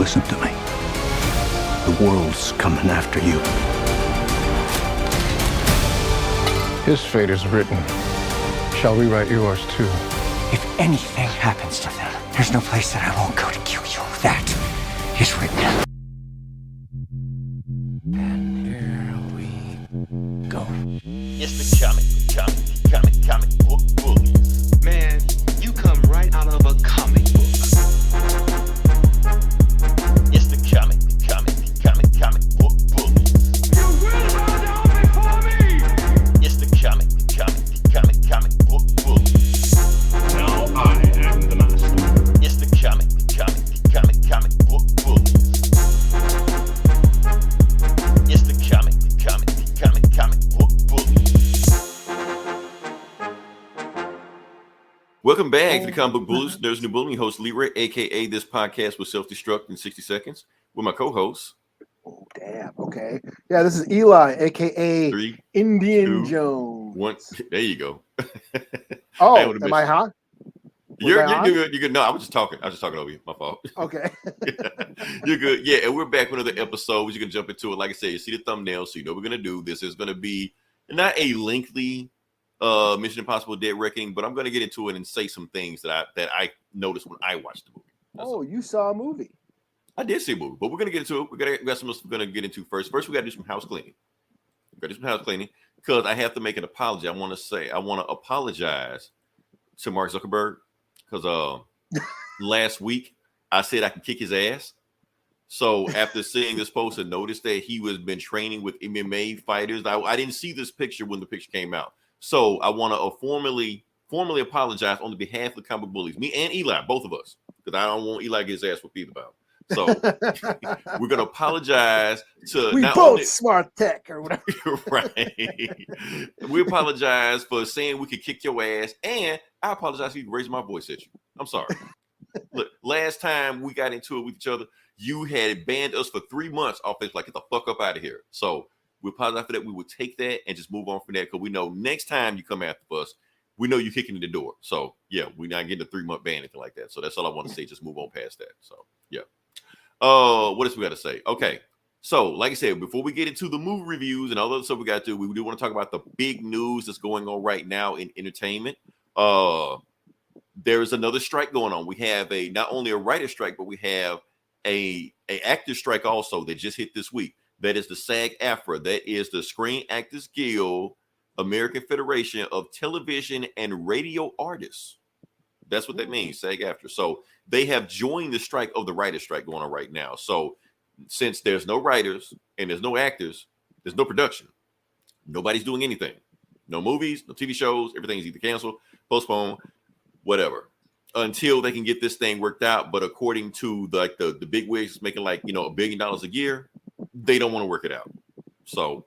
Listen to me. The world's coming after you. His fate is written. Shall we write yours too? If anything happens to them, there's no place that I won't go to kill you. That is written. And here we go. It's the comic book bullies. Man, you come right out of a comic book. It's the comic book bullies. You will bow down before me! It's the comic book bullies. Now I am the master. It's the comic book bullies. It's the comic book bullies. Welcome back to the Comic Book Bullies. There's new bullying host Leroy, aka this podcast will self-destruct in 60 seconds. With my co-host. Oh, damn. Okay. Yeah, this is Eli, aka 3, Indian 2, Jones. 1. There you go. Oh, That would've am been- I hot? You're on? good. You're good. No, I was just talking over you. My fault. Okay. You're good. Yeah, and we're back with another episode. You can jump into it. Like I said, you see the thumbnail, so you know what we're gonna do. This is gonna be not a lengthy Mission Impossible Dead Reckoning, but I'm gonna get into it and say some things that I noticed when I watched the movie. Oh, you saw a movie. I did see a movie, but we're gonna get into it. We got some we're gonna get into first. First, we gotta do some house cleaning. Because I have to make an apology. I want to apologize to Mark Zuckerberg because last week I said I can kick his ass. So after seeing this post, I noticed that he was been training with MMA fighters. I didn't see this picture when the picture came out. So I want to formally apologize on the behalf of the comic bullies, me and Eli, both of us, because I don't want Eli to get his ass whooped either about. So we're gonna apologize to We not both only, smart tech or whatever. right. We apologize for saying we could kick your ass, and I apologize for you raising my voice at you. I'm sorry. Look, last time we got into it with each other, you had banned us for 3 months off this, like, get the fuck up out of here. So we apologize for that. We will take that and just move on from that because we know next time you come after us, we know you're kicking in the door. So yeah, we're not getting a 3-month ban, anything like that. So that's all I want to say. Just move on past that. So yeah. What else we got to say? Okay. So, like I said, before we get into the movie reviews and all the stuff we got to do, we do want to talk about the big news that's going on right now in entertainment. There is another strike going on. We have not only a writer strike, but we have a actor strike also that just hit this week. That is the SAG-AFTRA. That is the Screen Actors Guild, American Federation of Television and Radio Artists. That's what that means, SAG-AFTRA. So they have joined the strike of the writer strike going on right now. So since there's no writers and there's no actors, there's no production. Nobody's doing anything. No movies, no TV shows. Everything's either canceled, postponed, whatever, until they can get this thing worked out. But according to the big wigs making $1 billion a year, they don't want to work it out. So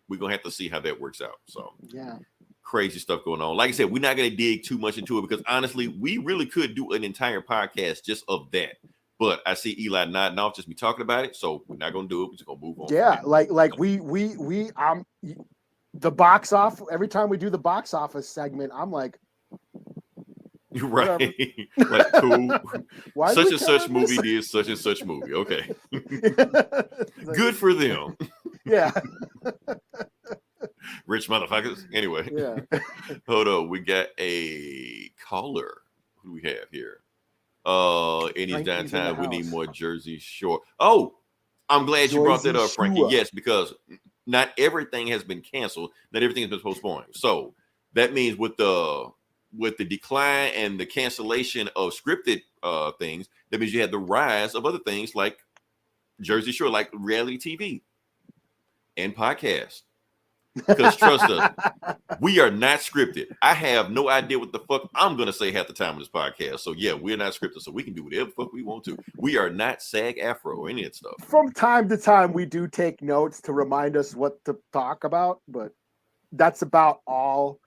we're gonna have to see how that works out. So Yeah. crazy stuff going on. Like I said, we're not going to dig too much into it because honestly, we really could do an entire podcast just of that. But I see Eli nodding off, just me talking about it. So we're not going to do it. We're just going to move on. Yeah, like we the box off every time we do the box office segment, I'm like, Right. Like, cool. why Such did we and such cover movie this? did such and such movie. Okay. Like, Good for them. Yeah. Rich motherfuckers. Anyway. Yeah. Hold on. We got a caller. Who do we have here? In his Frankie's in downtown, the we need house. more Jersey Shore. Oh, I'm glad you brought that up, Frankie. Shore. Yes, because not everything has been canceled. Not everything has been postponed. So that means with the decline and the cancellation of scripted things, that means you had the rise of other things like Jersey Shore, like reality TV and podcasts. Because trust us, we are not scripted. I have no idea what the fuck I'm gonna say half the time on this podcast. So yeah, we're not scripted, so we can do whatever the fuck we want to. We are not SAG-AFTRA or any of that stuff. From time to time, we do take notes to remind us what to talk about, but that's about all.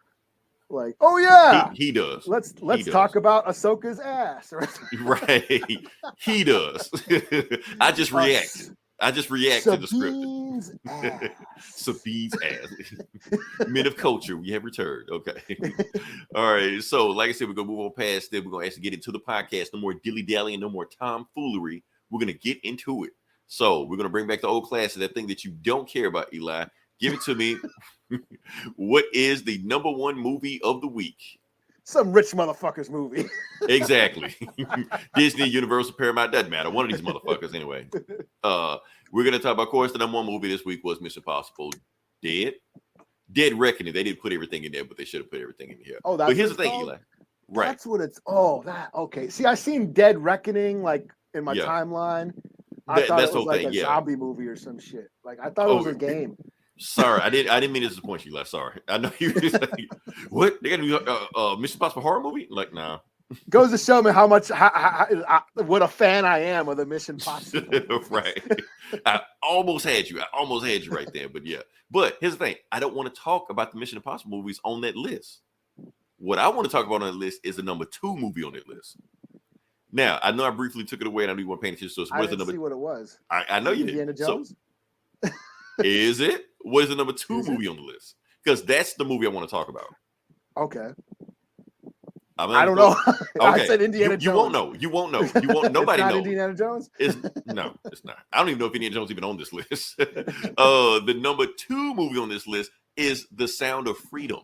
Like, oh yeah, He does. Let's does. talk about Ahsoka's ass. Right. He does. I just react. To the script. Sabine's ass. Sabine's ass. Men of culture, we have returned. Okay. All right. So, like I said, we're gonna move on past it. We're gonna actually get into the podcast. No more dilly-dallying, no more tomfoolery. We're gonna get into it. So we're gonna bring back the old classic, that thing that you don't care about, Eli. Give it to me. What is the number one movie of the week? Some rich motherfuckers movie. Exactly. Disney, Universal, Paramount, doesn't matter. One of these motherfuckers anyway. We're gonna talk about, of course, the number one movie this week was Mission Impossible Dead Reckoning. They didn't put everything in there, but they should have put everything in here. Oh, that's but here's what the it's thing, called? Eli. Right. That's what it's. Oh, that okay. See, I seen Dead Reckoning like in my timeline. I thought it was like a zombie movie or some shit. Like I thought it was a game. Sorry, I didn't mean to disappoint you, Les. Sorry. I know you were like, what? They got to do Mission Impossible horror movie? Like, nah. Goes to show me how much what a fan I am of the Mission Impossible. Right. I almost had you right there, but yeah. But here's the thing: I don't want to talk about the Mission Impossible movies on that list. What I want to talk about on that list is the number 2 movie on that list. Now, I know I briefly took it away, and I knew you weren't paying attention. So, I didn't see what it was. I know you Indiana did. Jones? So, is it? What is the number 2 movie on the list? Because that's the movie I want to talk about. Okay. I don't know. Okay. I said Indiana Jones. You won't know. You won't know. Nobody knows. Indiana Jones? No, it's not. I don't even know if Indiana Jones is even on this list. The number 2 movie on this list is The Sound of Freedom.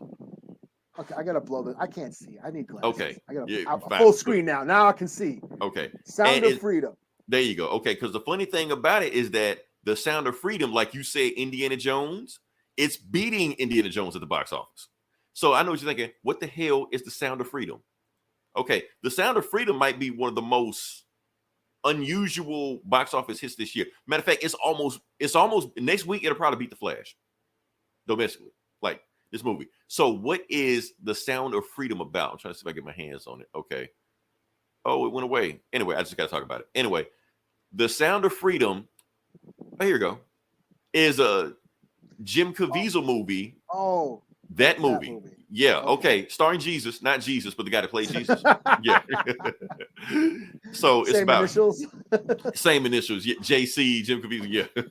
Okay, I gotta blow this. I can't see. I need glasses. Okay. I gotta Fine. full screen now. Now I can see. Okay. Sound of Freedom. There you go. Okay, because the funny thing about it is that The Sound of Freedom, like you said, Indiana Jones, it's beating Indiana Jones at the box office. So I know what you're thinking. What the hell is The Sound of Freedom? Okay, The Sound of Freedom might be one of the most unusual box office hits this year. Matter of fact, it's almost next week. It'll probably beat The Flash domestically, like this movie. So, what is The Sound of Freedom about? I'm trying to see if I get my hands on it. Okay. Oh, it went away. Anyway, I just got to talk about it. Anyway, The Sound of Freedom. Oh, here you go. Is a Jim Caviezel movie. Oh. That movie. Yeah, okay. Starring Jesus, not Jesus, but the guy that played Jesus. Yeah. So it's about initials. Same initials. Yeah, JC, Jim Caviezel. Yeah.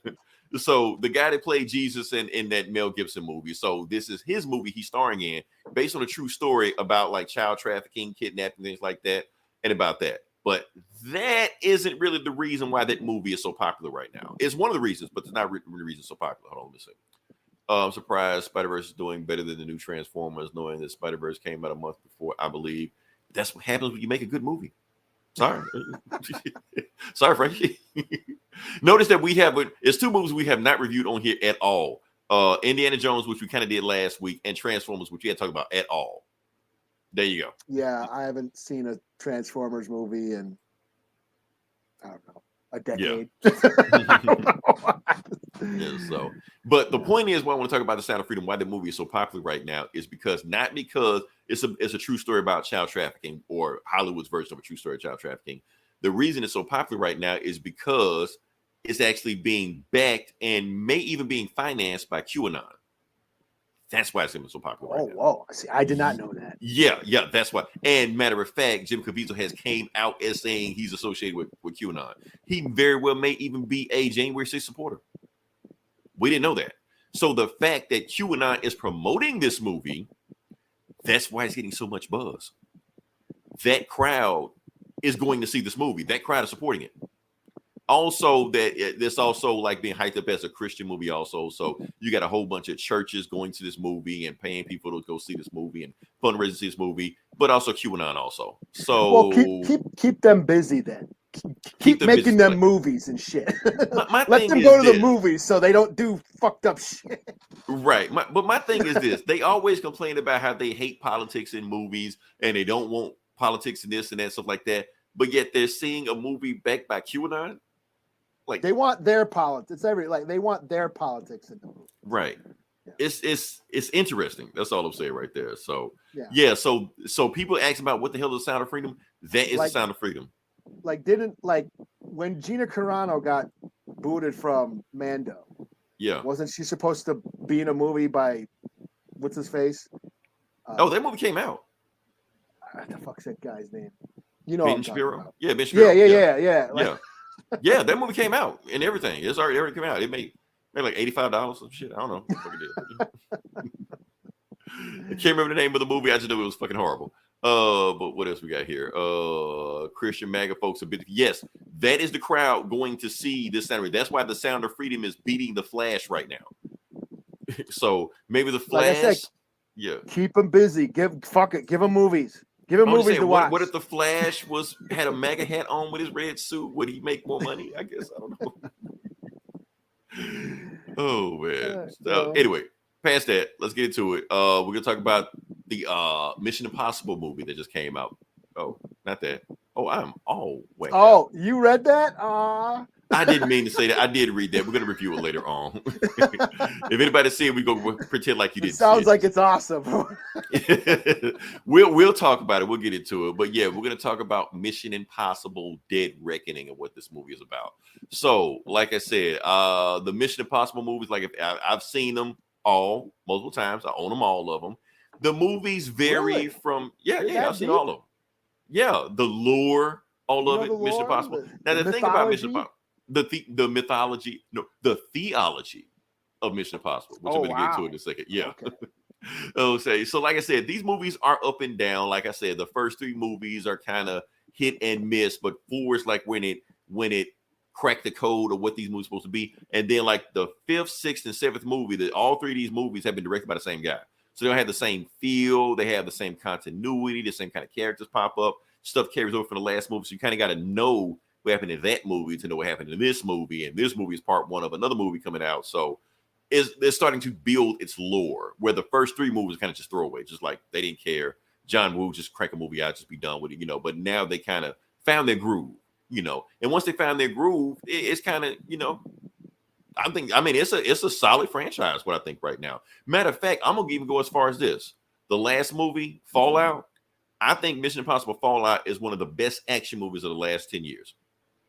So the guy that played Jesus in that Mel Gibson movie. So this is his movie he's starring in, based on a true story about like child trafficking, kidnapping, things like that, and about that. But that isn't really the reason why that movie is so popular right now. It's one of the reasons, but it's not really the reason it's so popular. Hold on, let me see. I'm surprised Spider-Verse is doing better than the new Transformers, knowing that Spider-Verse came out a month before, I believe. That's what happens when you make a good movie. Sorry. Sorry, Frankie. Notice that it's 2 movies we have not reviewed on here at all. Indiana Jones, which we kind of did last week, and Transformers, which we had to talk about at all. There you go. Yeah, I haven't seen a Transformers movie in, I don't know, a decade. Yeah, so, but the point is, why I want to talk about The Sound of Freedom, why the movie is so popular right now, is not because it's a true story about child trafficking or Hollywood's version of a true story of child trafficking. The reason it's so popular right now is because it's actually being backed and may even being financed by QAnon. That's why it's so popular right now. Whoa. See, I did not know that. Yeah, that's why. And matter of fact, Jim Caviezel has came out as saying he's associated with QAnon. He very well may even be a January 6th supporter. We didn't know that. So the fact that QAnon is promoting this movie, that's why it's getting so much buzz. That crowd is going to see this movie. That crowd is supporting it. Also, this also like being hyped up as a Christian movie also. So you got a whole bunch of churches going to this movie and paying people to go see this movie and fundraising to see this movie, but also QAnon also. So keep them busy then. Keep making them movies and shit. Let them go to the movies so they don't do fucked up shit. Right. But my thing is this. They always complain about how they hate politics in movies and they don't want politics and this and that, stuff like that. But yet they're seeing a movie backed by QAnon. Like they want their politics. They want their politics in the movie. Right. Yeah. It's interesting. That's all I'm saying right there. So yeah. So people ask about what the hell is the Sound of Freedom? That is the Sound of Freedom. When Gina Carano got booted from Mando, wasn't she supposed to be in a movie by what's his face? That movie came out. What the fuck's that guy's name? You know, Ben Shapiro. Yeah, Ben Shapiro. Yeah. That movie came out and everything. It's already come out. It made like $85 or shit. I don't know. I can't remember the name of the movie. I just knew it was fucking horrible. But what else we got here? Christian MAGA folks a bit. Yes, that is the crowd going to see this Saturday. That's why the Sound of Freedom is beating the Flash right now. So maybe the Flash. Like I said, yeah. Keep them busy. Give them movies. Give them I'm just movies saying, to watch. what if the Flash had a MAGA hat on with his red suit? Would he make more money? I guess I don't know. Oh man. So anyway, past that, let's get into it. We're gonna talk about the Mission Impossible movie that just came out. Oh, not that. Oh, I'm all wet. Oh, you read that? I didn't mean to say that. I did read that. We're gonna review it later on. If anybody see it, we go pretend like you didn't. It sounds like it's awesome. We'll talk about it. We'll get into it. But yeah, we're gonna talk about Mission Impossible: Dead Reckoning and what this movie is about. So, like I said, the Mission Impossible movies, like I've seen them all multiple times. I own them, all of them. The movies vary Really? from You're I've seen all of them. Yeah, the lore, all of it. Mission Impossible. Now the thing about Mission Impossible. The mythology, no, the theology of Mission Impossible, which I'm going to get to in a second. Yeah. Okay. So like I said, these movies are up and down. Like I said, the first three movies are kind of hit and miss, but 4 is like when it cracked the code of what these movies are supposed to be. And then like the 5th, 6th, and 7th movie, all three of these movies have been directed by the same guy. So they don't have the same feel, they have the same continuity, the same kind of characters pop up. Stuff carries over from the last movie. So you kind of got to know what happened in that movie to know what happened in this movie, and this movie is part 1 of another movie coming out. So they're starting to build its lore, where the first 3 movies kind of just throwaway, just like they didn't care. John Woo just crank a movie out, just be done with it, But now they kind of found their groove, And once they found their groove, it's kind of, it's a solid franchise. What I think right now. Matter of fact, I'm gonna even go as far as this: the last movie, Fallout. I think Mission Impossible Fallout is one of the best action movies of the last 10 years.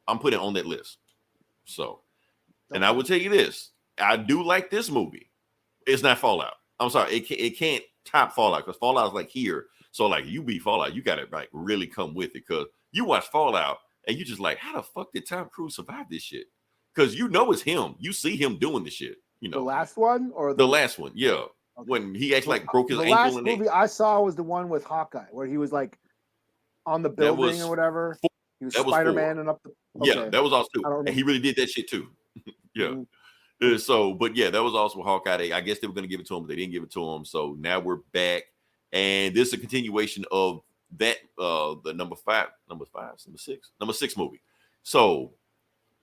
I'm putting it on that list. So, and I will tell you this. I do like this movie. It's not Fallout. I'm sorry. It can't top Fallout because Fallout is like here. So like you beat Fallout, you got to like really come with it because you watch Fallout and you just like, how the fuck did Tom Cruise survive this shit? Because it's him. You see him doing the shit. The last one or the last one? Yeah. Okay. When he actually like broke his ankle. The last movie I saw was the one with Hawkeye, where he was like on the building or whatever. He was Spider-Man and up the. Okay. Yeah, that was also too. And he really did that shit too. Yeah. Mm-hmm. So, but yeah, that was also Hawkeye. I guess they were going to give it to him, but they didn't give it to him. So now we're back, and this is a continuation of that. The number 6 movie. So,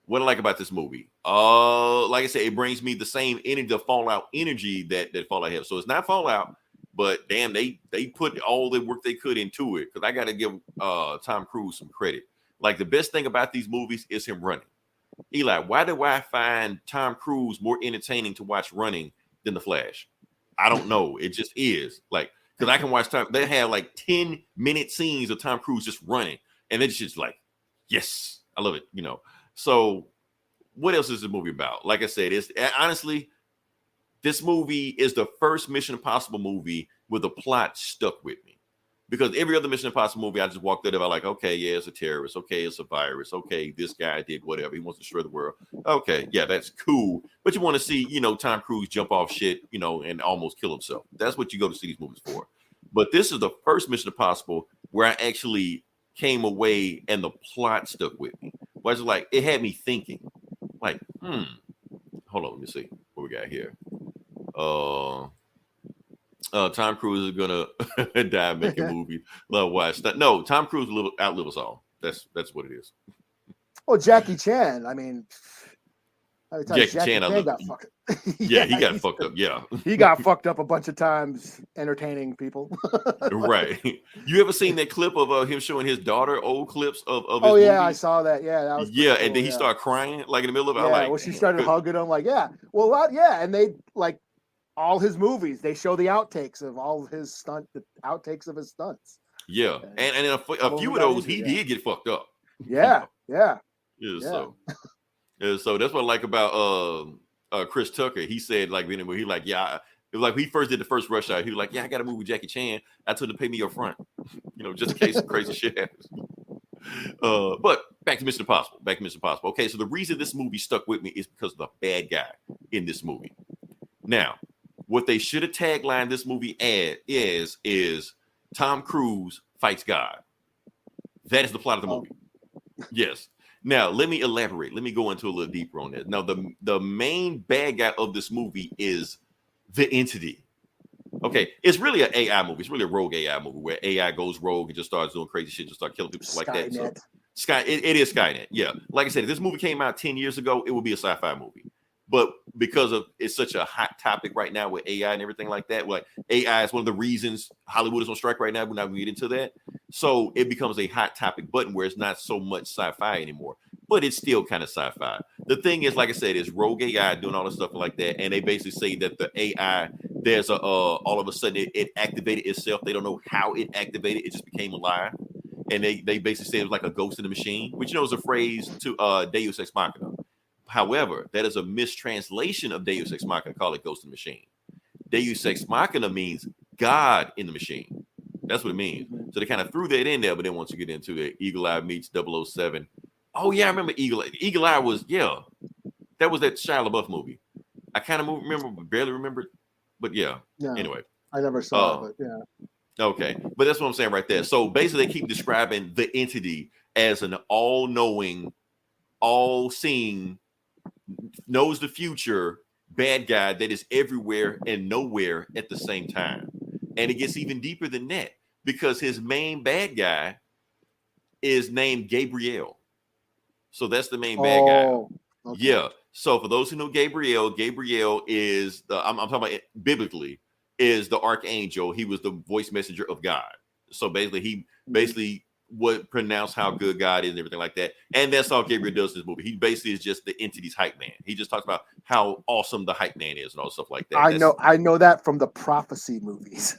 what I like about this movie, like I said, it brings me the same energy, the Fallout energy that Fallout has. So it's not Fallout, but damn, they put all the work they could into it. Because I got to give Tom Cruise some credit. Like the best thing about these movies is him running. Eli, why do I find Tom Cruise more entertaining to watch running than The Flash? I don't know. It just is. Like, because I can watch Tom. They have like 10-minute scenes of Tom Cruise just running, and it's just like, yes, I love it. So, what else is the movie about? Like I said, it's honestly, this movie is the first Mission Impossible movie where the plot stuck with me. Because every other Mission Impossible movie, I just walked out of it like, okay, yeah, it's a terrorist. Okay, it's a virus. Okay, this guy did whatever. He wants to destroy the world. Okay, yeah, that's cool. But you want to see, Tom Cruise jump off shit, and almost kill himself. That's what you go to see these movies for. But this is the first Mission Impossible where I actually came away and the plot stuck with me. Where it's like, it had me thinking, like, hold on, let me see what we got here. Tom Cruise is gonna die making a movie. Love watch. No, Tom Cruise will outlive us all. That's what it is. Well, Jackie Chan. I mean, Jackie Chan got fucked. Yeah, he got fucked up. Yeah, he got fucked up a bunch of times entertaining people. Right. You ever seen that clip of him showing his daughter old clips of his Oh yeah, movies? I saw that. Yeah, that was cool, and then he started crying like in the middle of it. Yeah, well, she started hugging him like, yeah. Well, yeah, and they like all his movies. They show the outtakes of all of his the outtakes of his stunts. Yeah, and in a few of those, he did get fucked up. Yeah. So that's what I like about Chris Tucker. He said like when he like, yeah, it was like when he first did the first Rush Hour, he was like, yeah, I got to move with Jackie Chan. I told him to pay me up front, just in case some crazy shit happens. But back to Mission Impossible. Okay, so the reason this movie stuck with me is because of the bad guy in this movie. Now, what they should have taglined this movie as is Tom Cruise fights God. That is the plot of the movie. Yes. Now, let me elaborate. Let me go into a little deeper on that. Now, the main bad guy of this movie is the Entity. Okay, it's really an AI movie. It's really a rogue AI movie where AI goes rogue and just starts doing crazy shit, just start killing people like that. So, it is Skynet. Yeah, like I said, if this movie came out 10 years ago, it would be a sci-fi movie. But because of it's such a hot topic right now with AI and everything like that, like AI is one of the reasons Hollywood is on strike right now. We're not going to get into that. So it becomes a hot topic button where it's not so much sci-fi anymore, but it's still kind of sci-fi. The thing is, like I said, is rogue AI doing all this stuff like that. And they basically say that the AI, there's all of a sudden it activated itself. They don't know how it activated. It just became alive. And they basically say it was like a ghost in the machine, which is a phrase to Deus Ex Machina. However, that is a mistranslation of Deus Ex Machina. Call it ghost in the machine. Deus Ex Machina means God in the machine. That's what it means. So they kind of threw that in there, but then once you get into it, Eagle Eye meets 007. Oh yeah, I remember Eagle Eye. Eagle Eye was that was that Shia LaBeouf movie. I kind of remember, but barely remembered. But yeah. Anyway, I never saw it. But yeah. Okay, but that's what I'm saying right there. So basically, they keep describing the Entity as an all-knowing, all-seeing, knows the future bad guy that is everywhere and nowhere at the same time. And it gets even deeper than that because his main bad guy is named Gabriel. So that's the main bad guy. Okay. Yeah. So for those who know Gabriel is I'm talking about it biblically, is the archangel. He was the voice messenger of God. So basically, he would pronounce how good God is and everything like that. And that's all Gabriel does in this movie. He basically is just the Entity's hype man. He just talks about how awesome the hype man is and all stuff like that. I know that from the Prophecy movies.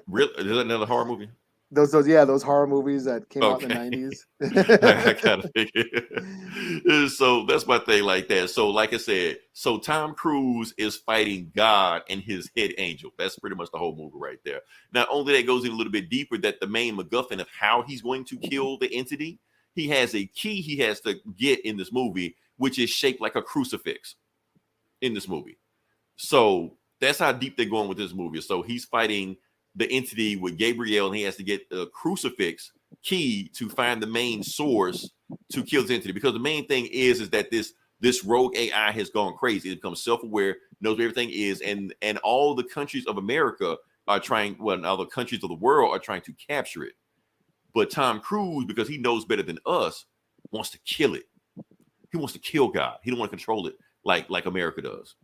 Really? Is that another horror movie? Those horror movies that came out in the 90s. I kind of figured. So that's my thing like that. So like I said, so Tom Cruise is fighting God and his head angel. That's pretty much the whole movie right there. Not only that goes in a little bit deeper, that the main MacGuffin of how he's going to kill the Entity, he has a key he has to get in this movie, which is shaped like a crucifix in this movie. So that's how deep they're going with this movie. So he's fighting the Entity with Gabriel, and he has to get a crucifix key to find the main source to kill the Entity. Because the main thing is that this rogue AI has gone crazy. It becomes self-aware, knows where everything is, and all the countries of America are trying, all the countries of the world are trying to capture it. But Tom Cruise, because he knows better than us, wants to kill it. He wants to kill God. He don't want to control it like America does.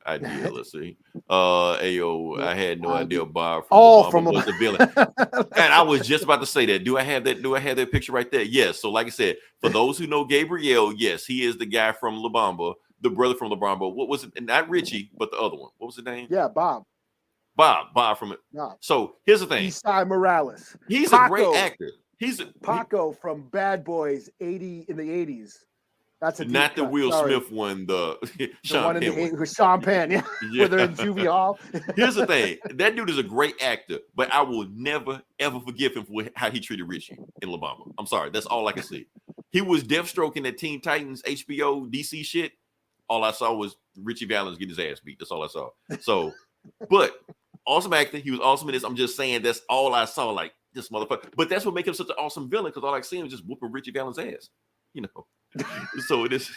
Idea. Let's see. Ayo, I had no idea Bob from was the villain. And I was just about to say that. Do I have that picture right there? Yes. So, like I said, for those who know Gabriel, yes, he is the guy from La Bamba, the brother from La Bamba. What was it? Not Richie, but the other one. What was his name? Yeah, Bob from it. Bob. So here's the thing. Eastside Morales. He's a great actor. Paco from Bad Boys in the 80s. That's not the Will Smith one, the Sean Penn with Sean Penn, yeah. Where they're in juvie hall. Here's the thing: that dude is a great actor, but I will never ever forgive him for how he treated Richie in La Bamba. I'm sorry, that's all I can see. He was Deathstroke in that Teen Titans HBO DC shit. All I saw was Richie Valens getting his ass beat. That's all I saw. So, but awesome actor. He was awesome in this. I'm just saying that's all I saw. Like this motherfucker. But that's what makes him such an awesome villain because all I see him is just whooping Richie Valens' ass. You know. So it is.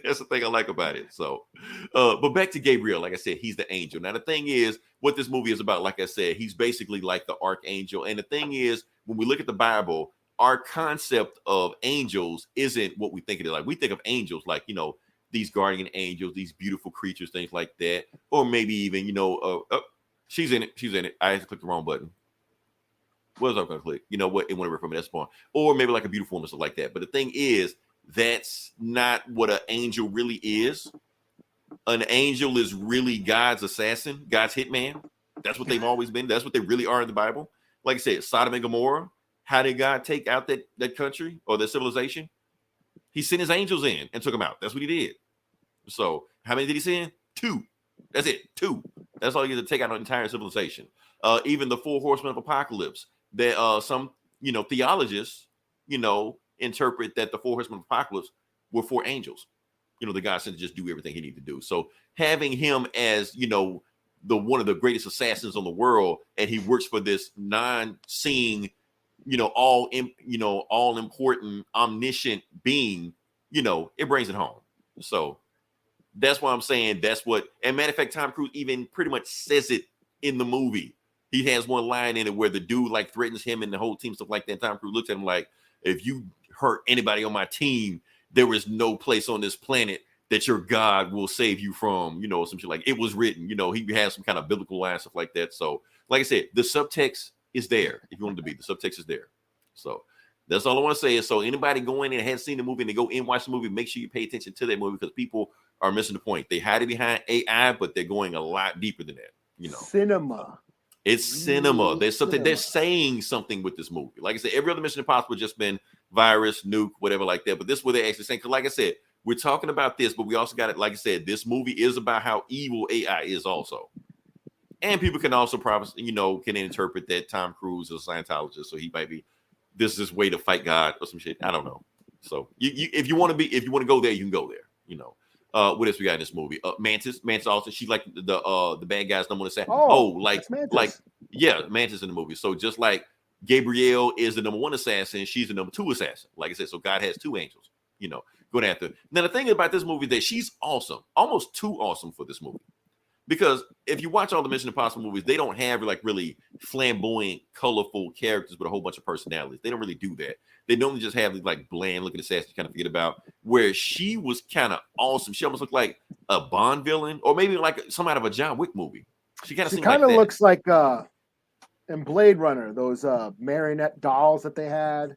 That's the thing I like about it. So, but back to Gabriel. Like I said, he's the angel. Now the thing is, what this movie is about. Like I said, he's basically like the archangel. And the thing is, when we look at the Bible, our concept of angels isn't what we think it is. Like we think of angels, like these guardian angels, these beautiful creatures, things like that, or maybe even she's in it. She's in it. I had to click the wrong button. What was I going to click? You know what? It went over from that spawn, or maybe like a beautiful woman, stuff like that. But the thing is, that's not what an angel really is. An angel is really God's assassin, God's hitman. That's what they've always been. That's what they really are in the Bible. Like I said, Sodom and Gomorrah. How did God take out that country or that civilization? He sent his angels in and took them out. That's what he did. So how many did he send? 2. That's it. 2. That's all you get to take out an entire civilization. Even the 4 horsemen of apocalypse. That some theologists interpret that the 4 horsemen of apocalypse were 4 angels. The God sent to just do everything he needed to do. So having him as the one of the greatest assassins on the world, and he works for this non-seeing, all important, omniscient being. It brings it home. So that's why I'm saying that's what. And matter of fact, Tom Cruise even pretty much says it in the movie. He has one line in it where the dude like threatens him and the whole team, stuff like that. And Tom Cruise looks at him like, if you hurt anybody on my team, there is no place on this planet that your God will save you from, some shit like it was written. He has some kind of biblical line, stuff like that. So, like I said, the subtext is there. If you want it to be, the subtext is there. So that's all I want to say. Is so anybody going in and hasn't seen the movie and they go in and watch the movie, make sure you pay attention to that movie because people are missing the point. They hide it behind AI, but they're going a lot deeper than that. Cinema. It's cinema. There's something. They're saying something with this movie. Like I said, every other Mission Impossible just been virus, nuke, whatever like that. But this is what they're actually saying. Because like I said, we're talking about this, but we also got it. Like I said, this movie is about how evil AI is also. And people can also probably, can interpret that Tom Cruise is a Scientologist. So he might be, this is his way to fight God or some shit. I don't know. So if you want to go there, you can go there. What else we got in this movie? Mantis also, she's like the bad guys don't want to say, Mantis in the movie. So just like Gabrielle is the number one assassin, she's the number two assassin. Like I said, so God has two angels, going after. Now the thing about this movie is that she's awesome, almost too awesome for this movie. Because if you watch all the Mission Impossible movies, they don't have like really flamboyant, colorful characters with a whole bunch of personalities. They don't really do that. They normally just have like bland looking assassin you kind of forget about. Where she was kind of awesome. She almost looked like a Bond villain, or maybe like some out of a John Wick movie. She kind of looks like in Blade Runner, those marionette dolls that they had.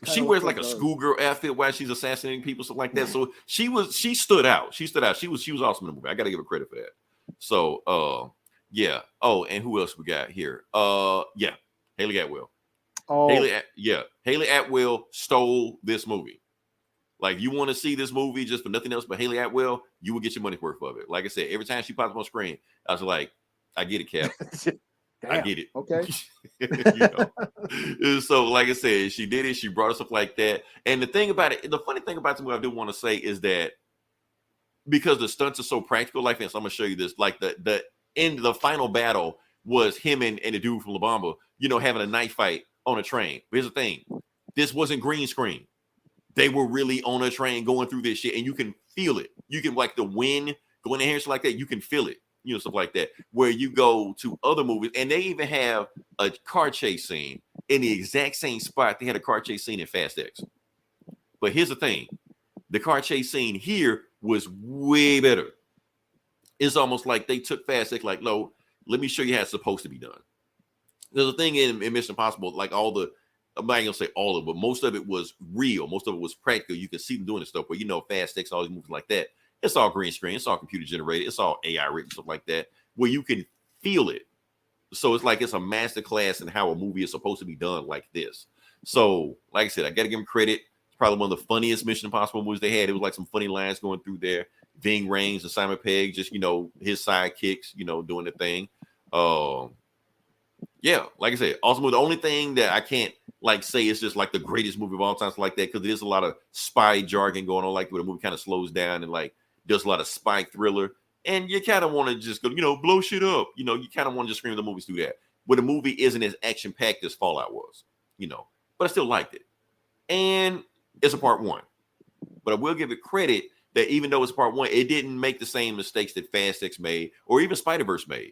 She wears like a schoolgirl outfit while she's assassinating people, something like that. So she stood out. She was awesome in the movie. I got to give her credit for that. So, yeah. Oh, and who else we got here? Haley Atwell. Oh, Haley Atwell stole this movie. Like, you want to see this movie just for nothing else but Haley Atwell, you will get your money's worth of it. Like I said, every time she pops up on screen, I was like, I get it, Cap. I get it. Okay. So, like I said, she did it. She brought us stuff like that. And the thing about it, the funny thing about the movie I do want to say is that because the stunts are so practical, like this, I'm gonna show you this. Like the end, the final battle was him and the dude from La Bamba, having a knife fight on a train. But here's the thing: this wasn't green screen. They were really on a train going through this shit, and you can feel it. You can like the wind going in here, stuff like that. You can feel it, stuff like that. Where you go to other movies, and they even have a car chase scene in the exact same spot they had a car chase scene in Fast X. But here's the thing: the car chase scene here was way better. It's almost like they took Fast X, like, no, let me show you how it's supposed to be done. There's a thing in Mission Impossible, like I'm not gonna say all of it, but most of it was real. Most of it was practical. You can see them doing this stuff where Fast X, all these movies like that. It's all green screen. It's all computer generated. It's all AI written, stuff like that, where you can feel it. So it's like it's a master class in how a movie is supposed to be done like this. So, like I said, I got to give them credit. Probably one of the funniest Mission Impossible movies they had. It was like some funny lines going through there. Ving Rhames and Simon Pegg, just his sidekicks, doing the thing. Like I said, awesome movie. The only thing that I can't like say is just like the greatest movie of all time, like that, because there's a lot of spy jargon going on, like where the movie kind of slows down and like there's a lot of spy thriller, and you kind of want to just go, blow shit up. You kind of want to just scream the movies through that. But the movie isn't as action packed as Fallout was, but I still liked it. And it's a part one, but I will give it credit that even though it's part one, it didn't make the same mistakes that Fast X made or even Spider-Verse made.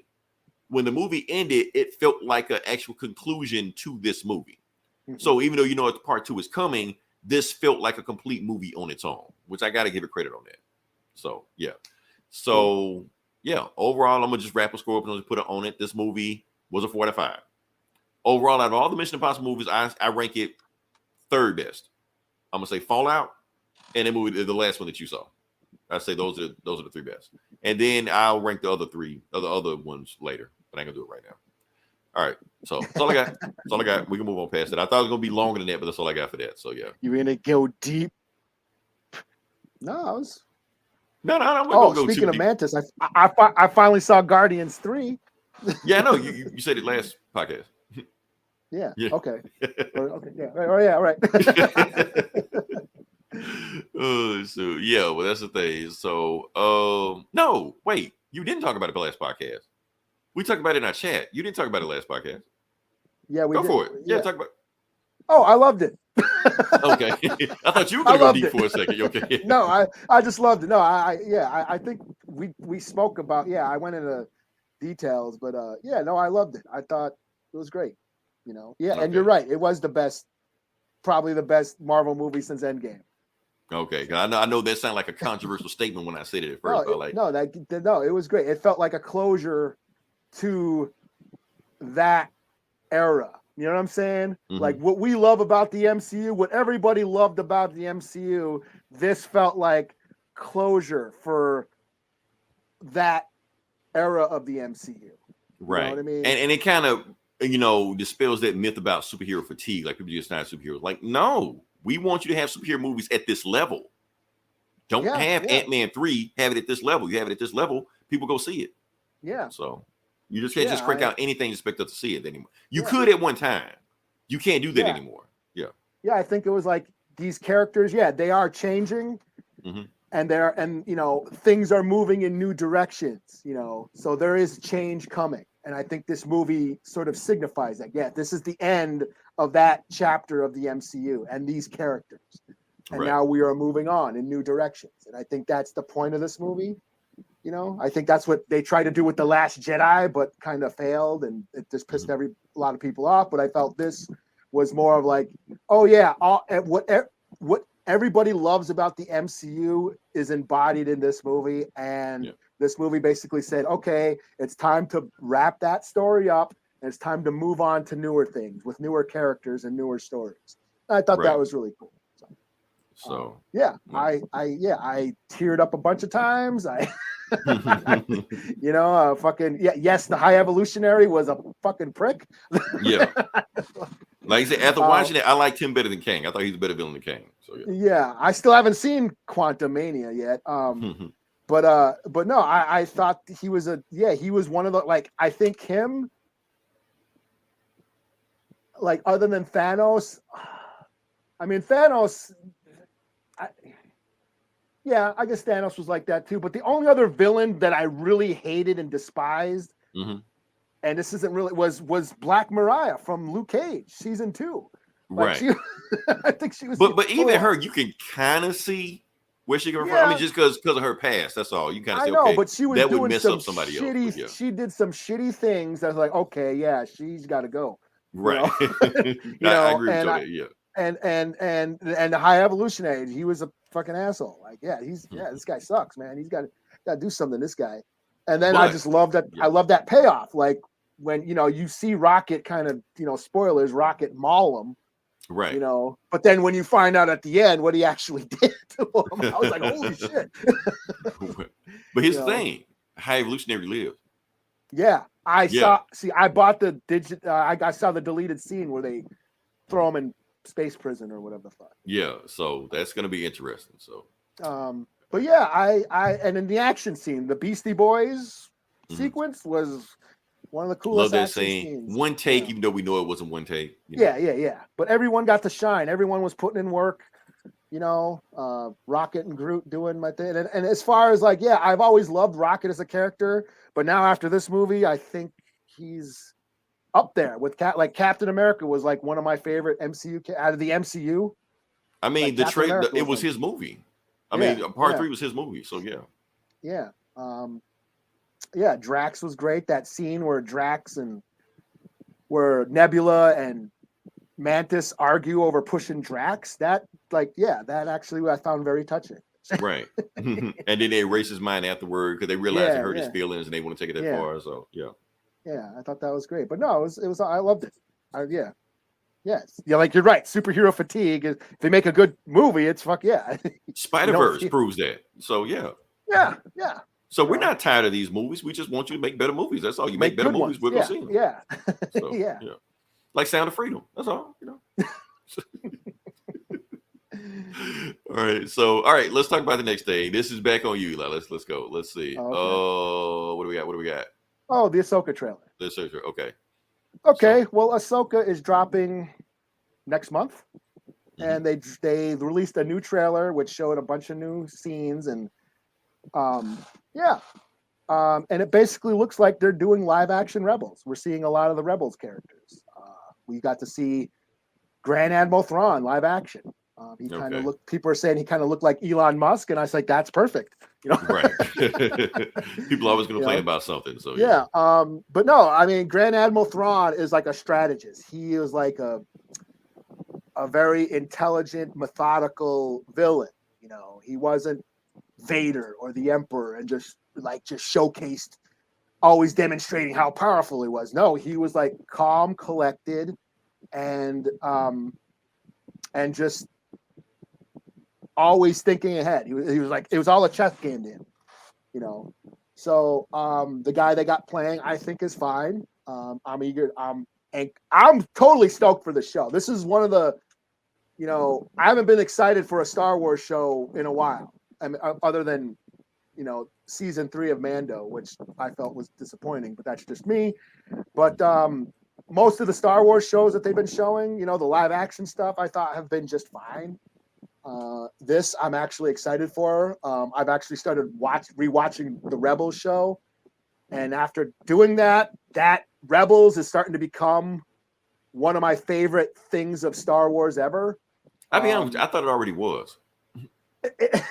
When the movie ended, it felt like an actual conclusion to this movie. Mm-hmm. So even though part two is coming, this felt like a complete movie on its own, which I got to give it credit on that. So yeah. So yeah, overall, I'm gonna just wrap a score up and just put it on it. This movie was a 4 out of 5. Overall, out of all the Mission Impossible movies, I rank it third best. I'm gonna say Fallout and then movie the last one that you saw. I say those are the three best, and then I'll rank the other ones later. But I ain't gonna do it right now. All right, so that's all I got. That's all I got. We can move on past it. I thought it was gonna be longer than that, but that's all I got for that. So yeah. You gonna go deep? No, I was. No. Speaking of Mantis, I finally saw Guardians 3. Yeah, I know. You said it last podcast. Yeah. Okay. Okay. Yeah. All right. So yeah, well, that's the thing. So no, wait, you didn't talk about it the last podcast. We talked about it in our chat. You didn't talk about it last podcast. Yeah, we Go did. for it. Yeah, talk about. Oh, I loved it. Okay, I thought you were gonna go deep for a second. Okay. No, I just loved it. No, I think we spoke about. Yeah, I went into details, but yeah, no, I loved it. I thought it was great. You know, yeah, and you're right. It was the best, probably the best Marvel movie since Endgame. Okay, I know that sounded like a controversial statement when I said it at first. No, it was great. It felt like a closure to that era. You know what I'm saying? Mm-hmm. Like what we love about the MCU, what everybody loved about the MCU, this felt like closure for that era of the MCU. Right. You know what I mean? And it kind of, dispels that myth about superhero fatigue. Like people just not superheroes. Like, no, we want you to have superhero movies at this level. Don't have Ant-Man 3, have it at this level. You have it at this level, people go see it. Yeah. So you just can't just crank out anything and expect us to see it anymore. You could at one time. You can't do that anymore. Yeah. Yeah, I think it was like these characters, they are changing. Mm-hmm. And things are moving in new directions, so there is change coming. And I think this movie sort of signifies that. Yeah, this is the end of that chapter of the MCU and these characters. And now we are moving on in new directions. And I think that's the point of this movie. I think that's what they tried to do with The Last Jedi, but kind of failed, and it just pissed a lot of people off. But I felt this was more of like, oh yeah, what everybody loves about the MCU is embodied in this movie, and this movie basically said, okay, it's time to wrap that story up, and it's time to move on to newer things with newer characters and newer stories. I thought that was really cool. So I teared up a bunch of times. Yes, the High Evolutionary was a fucking prick. Yeah. Like I said, after watching it, I liked him better than Kang. I thought he was a better villain than Kang. So yeah, I still haven't seen Quantumania yet. But no, I thought he was he was one of the, like, I think him, like, other than Thanos, I mean Thanos. I guess Thanos was like that too. But the only other villain that I really hated and despised, and this isn't really, was Black Mariah from Luke Cage season 2. Like, right. I think she was. But even her, you can kind of see where she came from. I mean, just because of her past, that's all. You kind of say, okay, but she was that doing would mess some up somebody shitty, else. She did some shitty things. I was like, okay, yeah, she's got to go. Right. I agree with you. And the High Evolutionary, he was a fucking asshole. Like, this guy sucks, man. He's got to do something. This guy. And then I just love that. I love that payoff. Like when you see Rocket kind of spoilers, Rocket maul him. Right. But then when you find out at the end what he actually did to him, I was like, holy shit. But here's the thing: High Evolutionary lived. Yeah, I bought the I saw the deleted scene where they throw him in space prison or whatever the fuck. Yeah, so that's gonna be interesting. So but yeah, I and in the action scene, the Beastie Boys sequence was one of the coolest. Love that scene. Scenes. One take, even though we know it wasn't one take. Yeah. But everyone got to shine. Everyone was putting in work. Rocket and Groot doing my thing. And as far as I've always loved Rocket as a character, but now after this movie, I think he's up there with Captain America was like one of my favorite MCU out of the MCU. I mean, the trailer, it was his movie. I mean, part 3 was his movie. So yeah. Drax was great. That scene where Nebula and Mantis argue over pushing Drax. That actually I found very touching. Right. And then they erase his mind afterward because they realized it hurt his feelings and they want to take it that far. So yeah, I thought that was great. But no, it was I loved it. Yes. Yeah, like you're right. Superhero fatigue is, if they make a good movie, it's Spider-Verse proves that. So Yeah. So we're not tired of these movies. We just want you to make better movies. That's all. You make better movies, we're gonna see them. Yeah. So, like Sound of Freedom. That's all. All right. Let's talk about the next thing. This is back on you, Eli. Let's go. Let's see. Oh, what do we got? Oh, the Ashoka trailer. Okay. Okay. Well, Ashoka is dropping next month, and they released a new trailer which showed a bunch of new scenes, and And it basically looks like they're doing live action Rebels. We're seeing a lot of the Rebels characters. We got to see Grand Admiral Thrawn live action. He kind of looked. People are saying he kind of looked like Elon Musk, and I was like, "That's perfect." Right. People are always going to complain about something. So yeah. But no, I mean, Grand Admiral Thrawn is like a strategist. He is like a very intelligent, methodical villain. He wasn't Vader or the Emperor and just showcased, always demonstrating how powerful he was. No, he was like calm, collected, and just always thinking ahead. He was like, it was all a chess game to him, So the guy they got playing, I think, is fine. I'm eager. And I'm totally stoked for the show. This is one of the, I haven't been excited for a Star Wars show in a while. I mean, other than, season 3 of Mando, which I felt was disappointing, but that's just me. But most of the Star Wars shows that they've been showing, the live action stuff, I thought have been just fine. This I'm actually excited for. I've actually started rewatching the Rebels show, and after doing that Rebels is starting to become one of my favorite things of Star Wars ever. I mean, I thought it already was.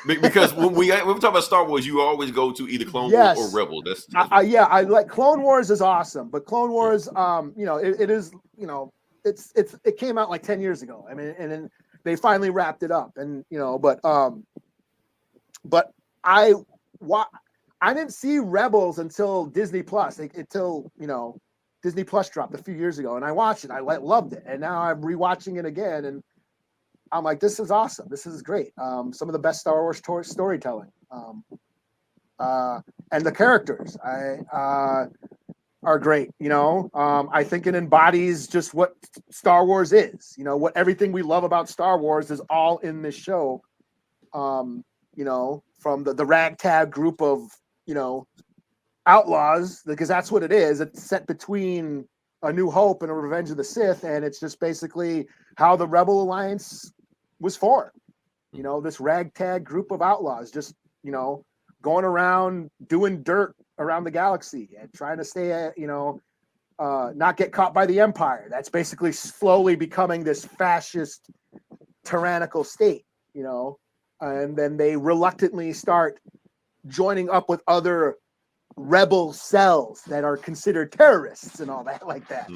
Because when we talk about Star Wars, you always go to either Clone Wars or Rebels. I like Clone Wars is awesome, but Clone Wars, it is, it came out like 10 years ago. I mean, and then they finally wrapped it up, and but I didn't see Rebels until Disney Plus, Disney Plus dropped a few years ago, and I watched it. I loved it, and now I'm rewatching it again, and I'm like, this is awesome. This is great. Some of the best Star Wars storytelling, and the characters are great. I think it embodies just what Star Wars is. What everything we love about Star Wars is all in this show. From the ragtag group of outlaws, because that's what it is. It's set between A New Hope and A Revenge of the Sith, and it's just basically how the Rebel Alliance was formed. This ragtag group of outlaws just going around doing dirt around the galaxy and trying to stay not get caught by the Empire. That's basically slowly becoming this fascist tyrannical state, and then they reluctantly start joining up with other rebel cells that are considered terrorists and all that like that.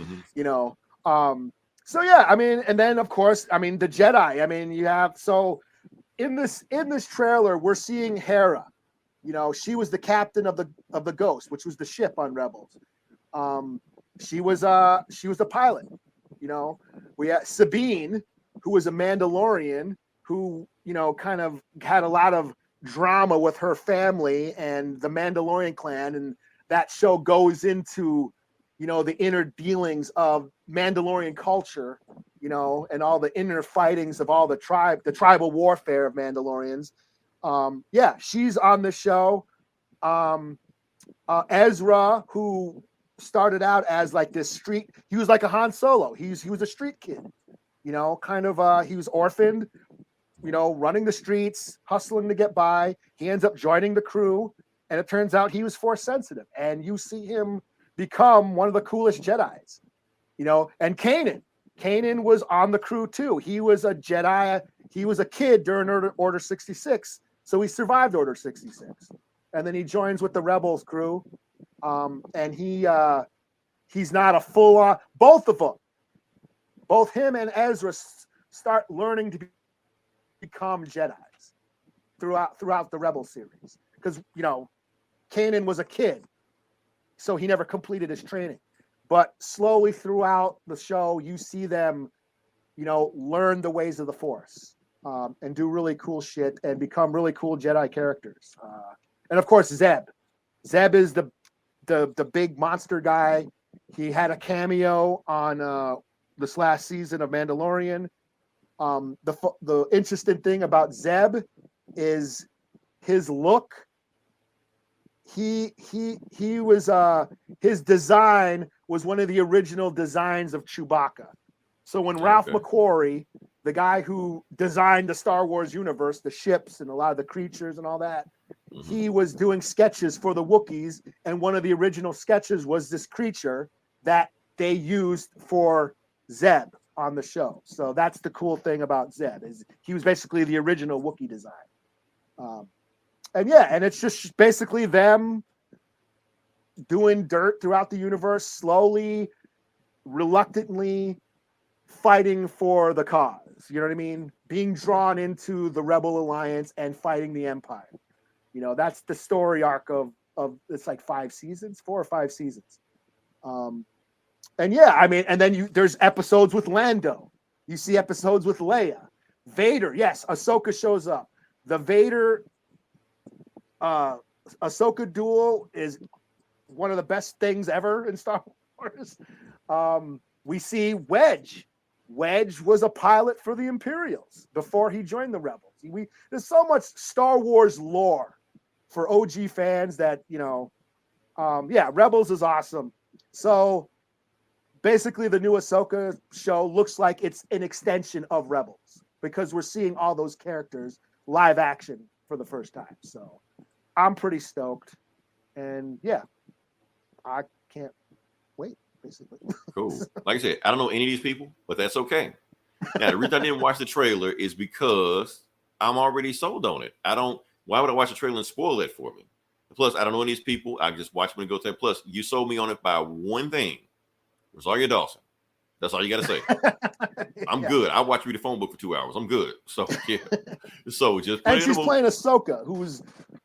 So yeah, I mean, and then of course, I mean, the Jedi, I mean, you have, so in this trailer, we're seeing Hera. She was the captain of the Ghost, which was the ship on Rebels. She was the pilot. We had Sabine, who was a Mandalorian, who kind of had a lot of drama with her family and the Mandalorian clan, and that show goes into the inner dealings of Mandalorian culture, and all the inner fightings of all the tribal warfare of Mandalorians. Yeah, she's on the show. Ezra, who started out as like this street, he was like a Han Solo. He was a street kid, he was orphaned, running the streets, hustling to get by. He ends up joining the crew, and it turns out he was Force sensitive, and you see him become one of the coolest Jedis, and Kanan was on the crew too. He was a Jedi. He was a kid during Order 66. So he survived Order 66. And then he joins with the Rebels crew. And he's not a full-on, both of them, both him and Ezra start learning to become Jedis throughout the Rebel series. Because, Kanan was a kid, so he never completed his training. But slowly throughout the show, you see them, learn the ways of the Force, and do really cool shit and become really cool Jedi characters. And of course, Zeb. Zeb is the big monster guy. He had a cameo on this last season of Mandalorian. The interesting thing about Zeb is his look. He was his design was one of the original designs of Chewbacca. So when Ralph McQuarrie, the guy who designed the Star Wars universe, the ships and a lot of the creatures and all that, he was doing sketches for the Wookiees, and one of the original sketches was this creature that they used for Zeb on the show. So that's the cool thing about Zeb, is he was basically the original Wookiee design. And it's just basically them doing dirt throughout the universe, slowly, reluctantly fighting for the cause. You know what I mean? Being drawn into the Rebel Alliance and fighting the Empire. You know, that's the story arc of it's like 4 or 5 seasons. And then there's episodes with Lando. You see episodes with Leia. Vader, yes, Ahsoka shows up. The Vader Ahsoka duel is one of the best things ever in Star Wars. We see Wedge. Wedge was a pilot for the Imperials before he joined the Rebels. There's so much Star Wars lore for OG fans that, Rebels is awesome. So basically the new Ahsoka show looks like it's an extension of Rebels because we're seeing all those characters live action for the first time. So I'm pretty stoked. And yeah, I can't wait, basically. Cool. Like I said, I don't know any of these people, but that's okay. Now, the reason I didn't watch the trailer is because I'm already sold on it. Why would I watch the trailer and spoil it for me? Plus, I don't know any of these people. I just watch them and go to it. Plus, you sold me on it by one thing. Rosario Dawson. That's all you got to say. I'm good. I watch Read the Phone Book for 2 hours. I'm good. So, yeah. So, just and she's playing Ahsoka, who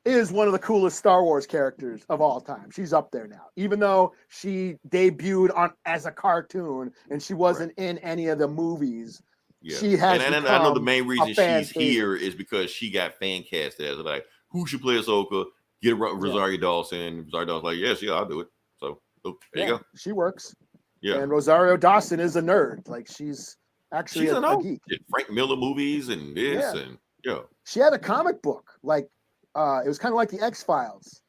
is one of the coolest Star Wars characters of all time. She's up there now. Even though she debuted as a cartoon and she wasn't in any of the movies, she has and I know the main reason she's here is because she got fan casted as like, who should play Ahsoka? Get Rosario Dawson. Rosario Dawson's like, yes, I'll do it. So, there you go. She works. Yeah. And Rosario Dawson is a nerd. Like, she's actually a geek. Frank Miller movies and this and She had a comic book. Like, it was kind of like the X-Files.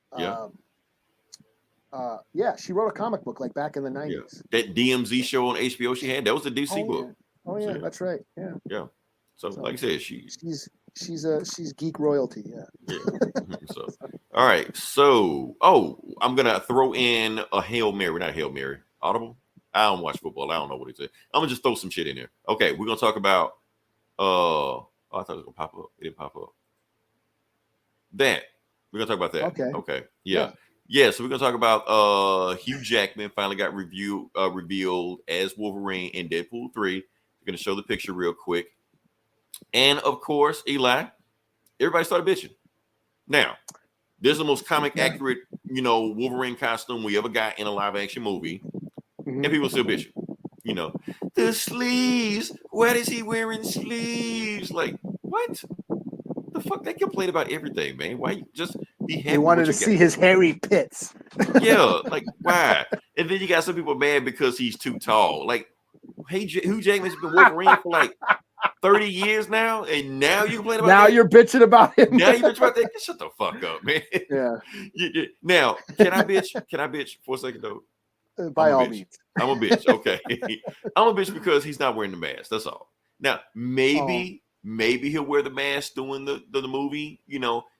She wrote a comic book like back in the 90s. That DMZ show on HBO she had, that was a DC book. Oh yeah, that's right. Yeah. Yeah. So like I said, she's geek royalty. Yeah. So all right. So I'm gonna throw in a Hail Mary, not Hail Mary. Audible? I don't watch football. I don't know what it is. I'm gonna just throw some shit in there. Okay, we're gonna talk about I thought it was gonna pop up. It didn't pop up. That. We're gonna talk about that. Okay. Yeah. So we're gonna talk about Hugh Jackman finally got revealed as Wolverine in Deadpool 3. We're gonna show the picture real quick. And of course, Eli, everybody started bitching. Now, this is the most comic accurate, Wolverine costume we ever got in a live action movie. And people still bitching. The sleeves. Why is he wearing sleeves? Like, what? The fuck? They complain about everything, man. Why you just be happy? They wanted to see his hairy pits. Yeah, like why? And then you got some people mad because he's too tall. Like, hey, Hugh Jackman's been Wolverine for like 30 years now, and now you complain about now that? You're bitching about him. Now you bitch about that? Shut the fuck up, man. Yeah. Now, can I bitch for a second though? By all means. I'm a bitch. Okay. I'm a bitch because he's not wearing the mask. That's all. Now, maybe he'll wear the mask during the movie,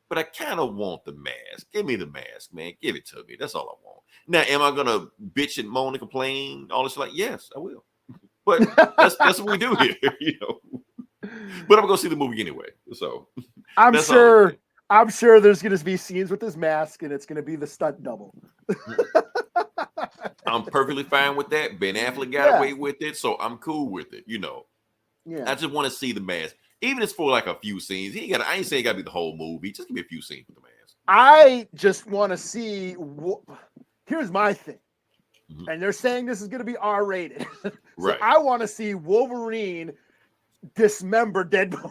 but I kind of want the mask. Give me the mask, man. Give it to me. That's all I want. Now, am I going to bitch and moan and complain? All this like, yes, I will. But that's what we do here, But I'm going to see the movie anyway. So I'm sure there's going to be scenes with his mask and it's going to be the stunt double. I'm perfectly fine with that. Ben Affleck got away with it, so I'm cool with it, Yeah. I just want to see the mask. Even if it's for like a few scenes. I ain't saying it got to be the whole movie. Just give me a few scenes with the mask. I just want to see. Here's my thing. And they're saying this is going to be R-rated. So right. I want to see Wolverine dismember Deadpool.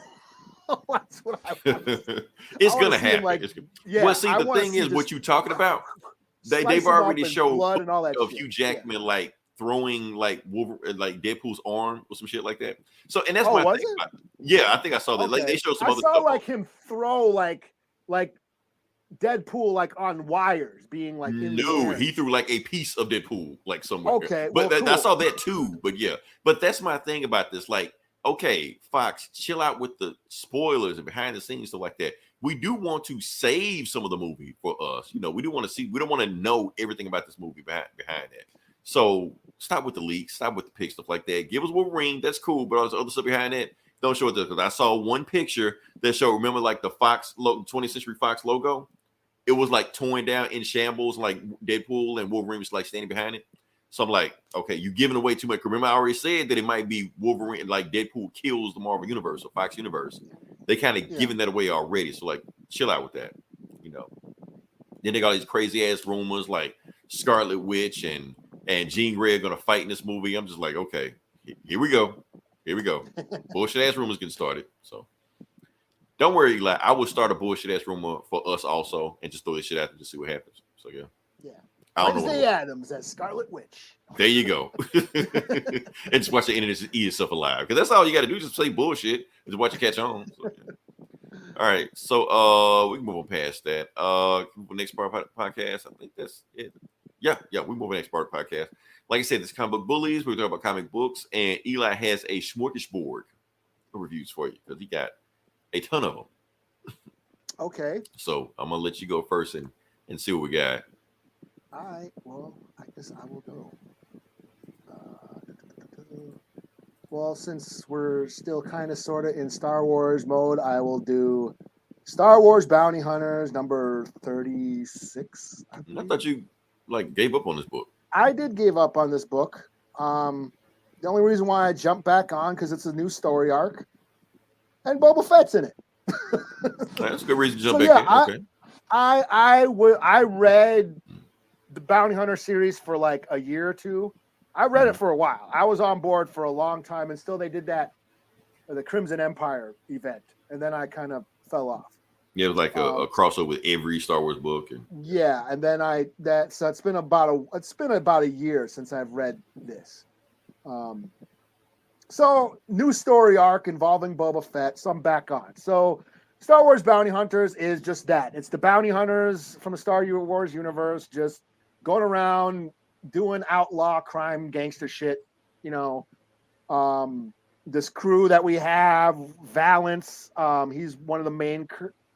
That's what I want to see. It's going to happen. The thing is, what you talking about, they've already showed of Hugh Jackman like throwing like Wolverine, like Deadpool's arm or some shit like that. So, and that's my thing. I think I saw that. Okay. Like they showed some other stuff. I saw like him throw like Deadpool like on wires, being like in the air. He threw like a piece of Deadpool like somewhere. Okay, but cool. I saw that too. But that's my thing about this. Like, okay, Fox, chill out with the spoilers and behind the scenes stuff like that. we do want to save some of the movie for us. You know, we don't want to know everything about this movie behind that. So stop with the leaks, stop with the pics, stuff like that. Give us Wolverine, that's cool, but all this other stuff behind it, don't show it because I saw one picture that showed, remember, like the 20th Century Fox logo? It was like torn down in shambles, like Deadpool and Wolverine was like standing behind it. So I'm like, okay, you're giving away too much. Remember, I already said that it might be Wolverine, like Deadpool kills the Marvel Universe or Fox Universe. They kind of giving that away already. So like, chill out with that, you know. Then they got these crazy ass rumors like Scarlet Witch and Jean Grey are gonna fight in this movie. I'm just like, okay, here we go. Bullshit ass rumors getting started. So don't worry, Eli. I will start a bullshit ass rumor for us also, and just throw this shit out there to see what happens. So yeah. I don't Wednesday know. Addams as Scarlet Witch. There you go. And just watch the internet just eat itself alive. Because that's all you got to do. Just say bullshit. Just watch it catch on. So, yeah. All right. So we can move on past that. Next part of the podcast. I think that's it. Yeah. We move on to next part of the podcast. Like I said, this is Comic Book Bullies. We're talking about comic books. And Eli has a smorgasbord of reviews for you. Because he got a ton of them. Okay. So I'm going to let you go first and see what we got. All right. Well, I guess I will go. Well, since we're still kind of sort of in Star Wars mode, I will do Star Wars Bounty Hunters number 36. I thought you like gave up on this book. I did give up on this book. The only reason why I jumped back on because it's a new story arc, and Boba Fett's in it. That's a good reason to jump back in. Okay. I read the Bounty Hunter series for like a year or two. I read it for a while. I was on board for a long time, and still they did that the Crimson Empire event, and then I kind of fell off. Yeah, it was like a crossover with every Star Wars book. Yeah, and then so it's been about a year since I've read this. So new story arc involving Boba Fett, so I'm back on. So Star Wars Bounty Hunters is just that. It's the bounty hunters from the Star Wars universe just going around doing outlaw crime gangster shit. You know, this crew that we have, Valance, he's one of the main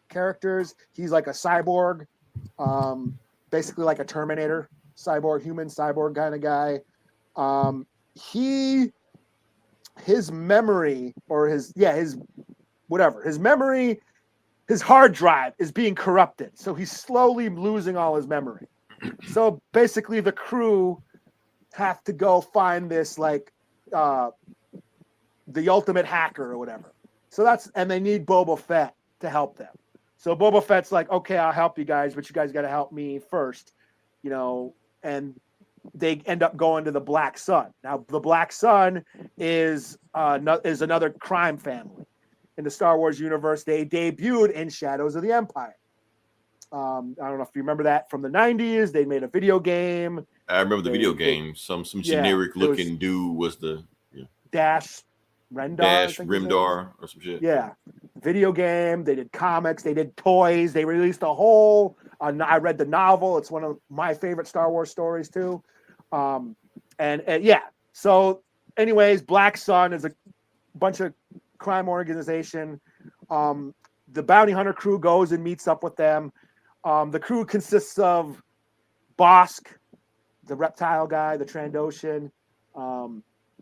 characters. He's like a cyborg, basically like a Terminator, human cyborg kind of guy. His memory or his memory, his hard drive is being corrupted. So he's slowly losing all his memory. So basically the crew have to go find this like the ultimate hacker or whatever. And they need Boba Fett to help them. So Boba Fett's like, okay, I'll help you guys, but you guys got to help me first, you know, and they end up going to the Black Sun. Now, the Black Sun is another crime family in the Star Wars universe. They debuted in Shadows of the Empire. I don't know if you remember that from the 90s. They made a video game. I remember the video game. Some generic looking dude was the Dash Remdar or some shit. Yeah. Video game. They did comics. They did toys. They released a whole. I read the novel. It's one of my favorite Star Wars stories too. And yeah. So, anyways, Black Sun is a bunch of crime organization. The bounty hunter crew goes and meets up with them. The crew consists of Bosk, the reptile guy, the Trandoshan,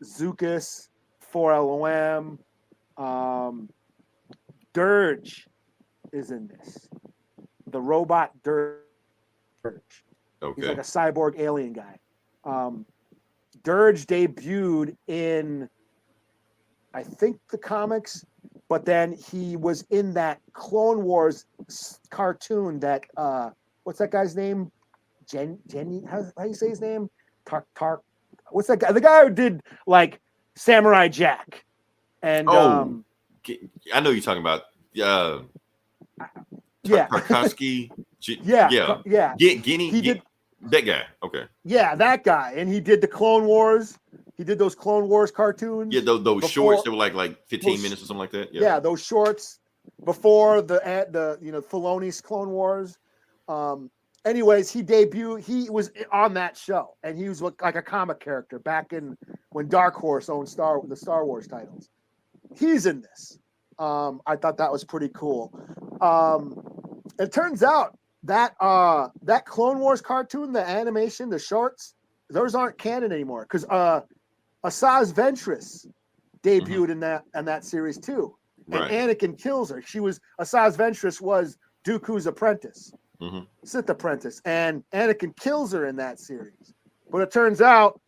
Zucus, 4LOM, Dirge is in this. The robot Dirge. Okay. He's like a cyborg alien guy. Dirge debuted in, I think, the comics, but then he was in that Clone Wars cartoon that what's that guy's name? Jenny, how do you say his name? Tark. What's that guy? The guy who did like Samurai Jack. And I know you're talking about Tarkovsky. Guinea. That guy. Okay. Yeah, that guy. And he did the Clone Wars. He did those Clone Wars cartoons. Yeah, those shorts. They were like 15 minutes or something like that. Yeah, those shorts before the Filoni's Clone Wars. Anyways, he debuted. He was on that show, and he was like a comic character back in when Dark Horse owned the Star Wars titles. He's in this. I thought that was pretty cool. It turns out that that Clone Wars cartoon, the animation, the shorts, those aren't canon anymore because Asajj Ventress debuted in that series too, and Right. Anakin kills her. Asajj Ventress was Dooku's apprentice, Sith apprentice, and Anakin kills her in that series. But it turns out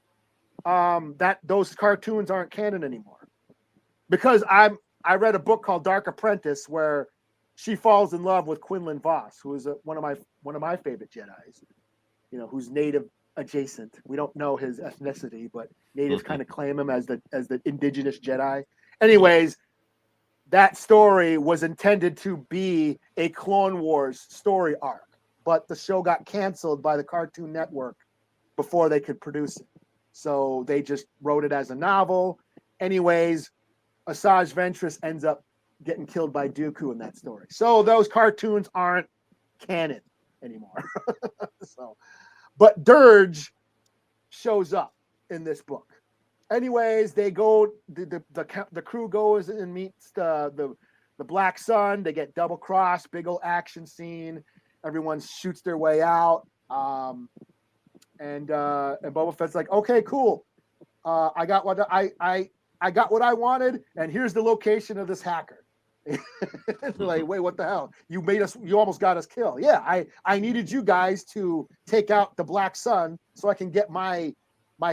that those cartoons aren't canon anymore because I read a book called Dark Apprentice where she falls in love with Quinlan Voss, who is one of my favorite Jedis. You know, who's native adjacent. We don't know his ethnicity, but natives kind of claim him as the indigenous Jedi. Anyways, that story was intended to be a Clone Wars story arc, but the show got canceled by the Cartoon Network before they could produce it. So they just wrote it as a novel. Anyways, Asajj Ventress ends up getting killed by Dooku in that story. So those cartoons aren't canon anymore. But Dirge shows up in this book. Anyways, they go. The crew goes and meets the Black Sun. They get double crossed. Big old action scene. Everyone shoots their way out. And Boba Fett's like, okay, cool. I got what I got what I wanted, and here's the location of this hacker. Like, wait, what the hell? You almost got us killed. Yeah, I needed you guys to take out the Black Sun so I can get my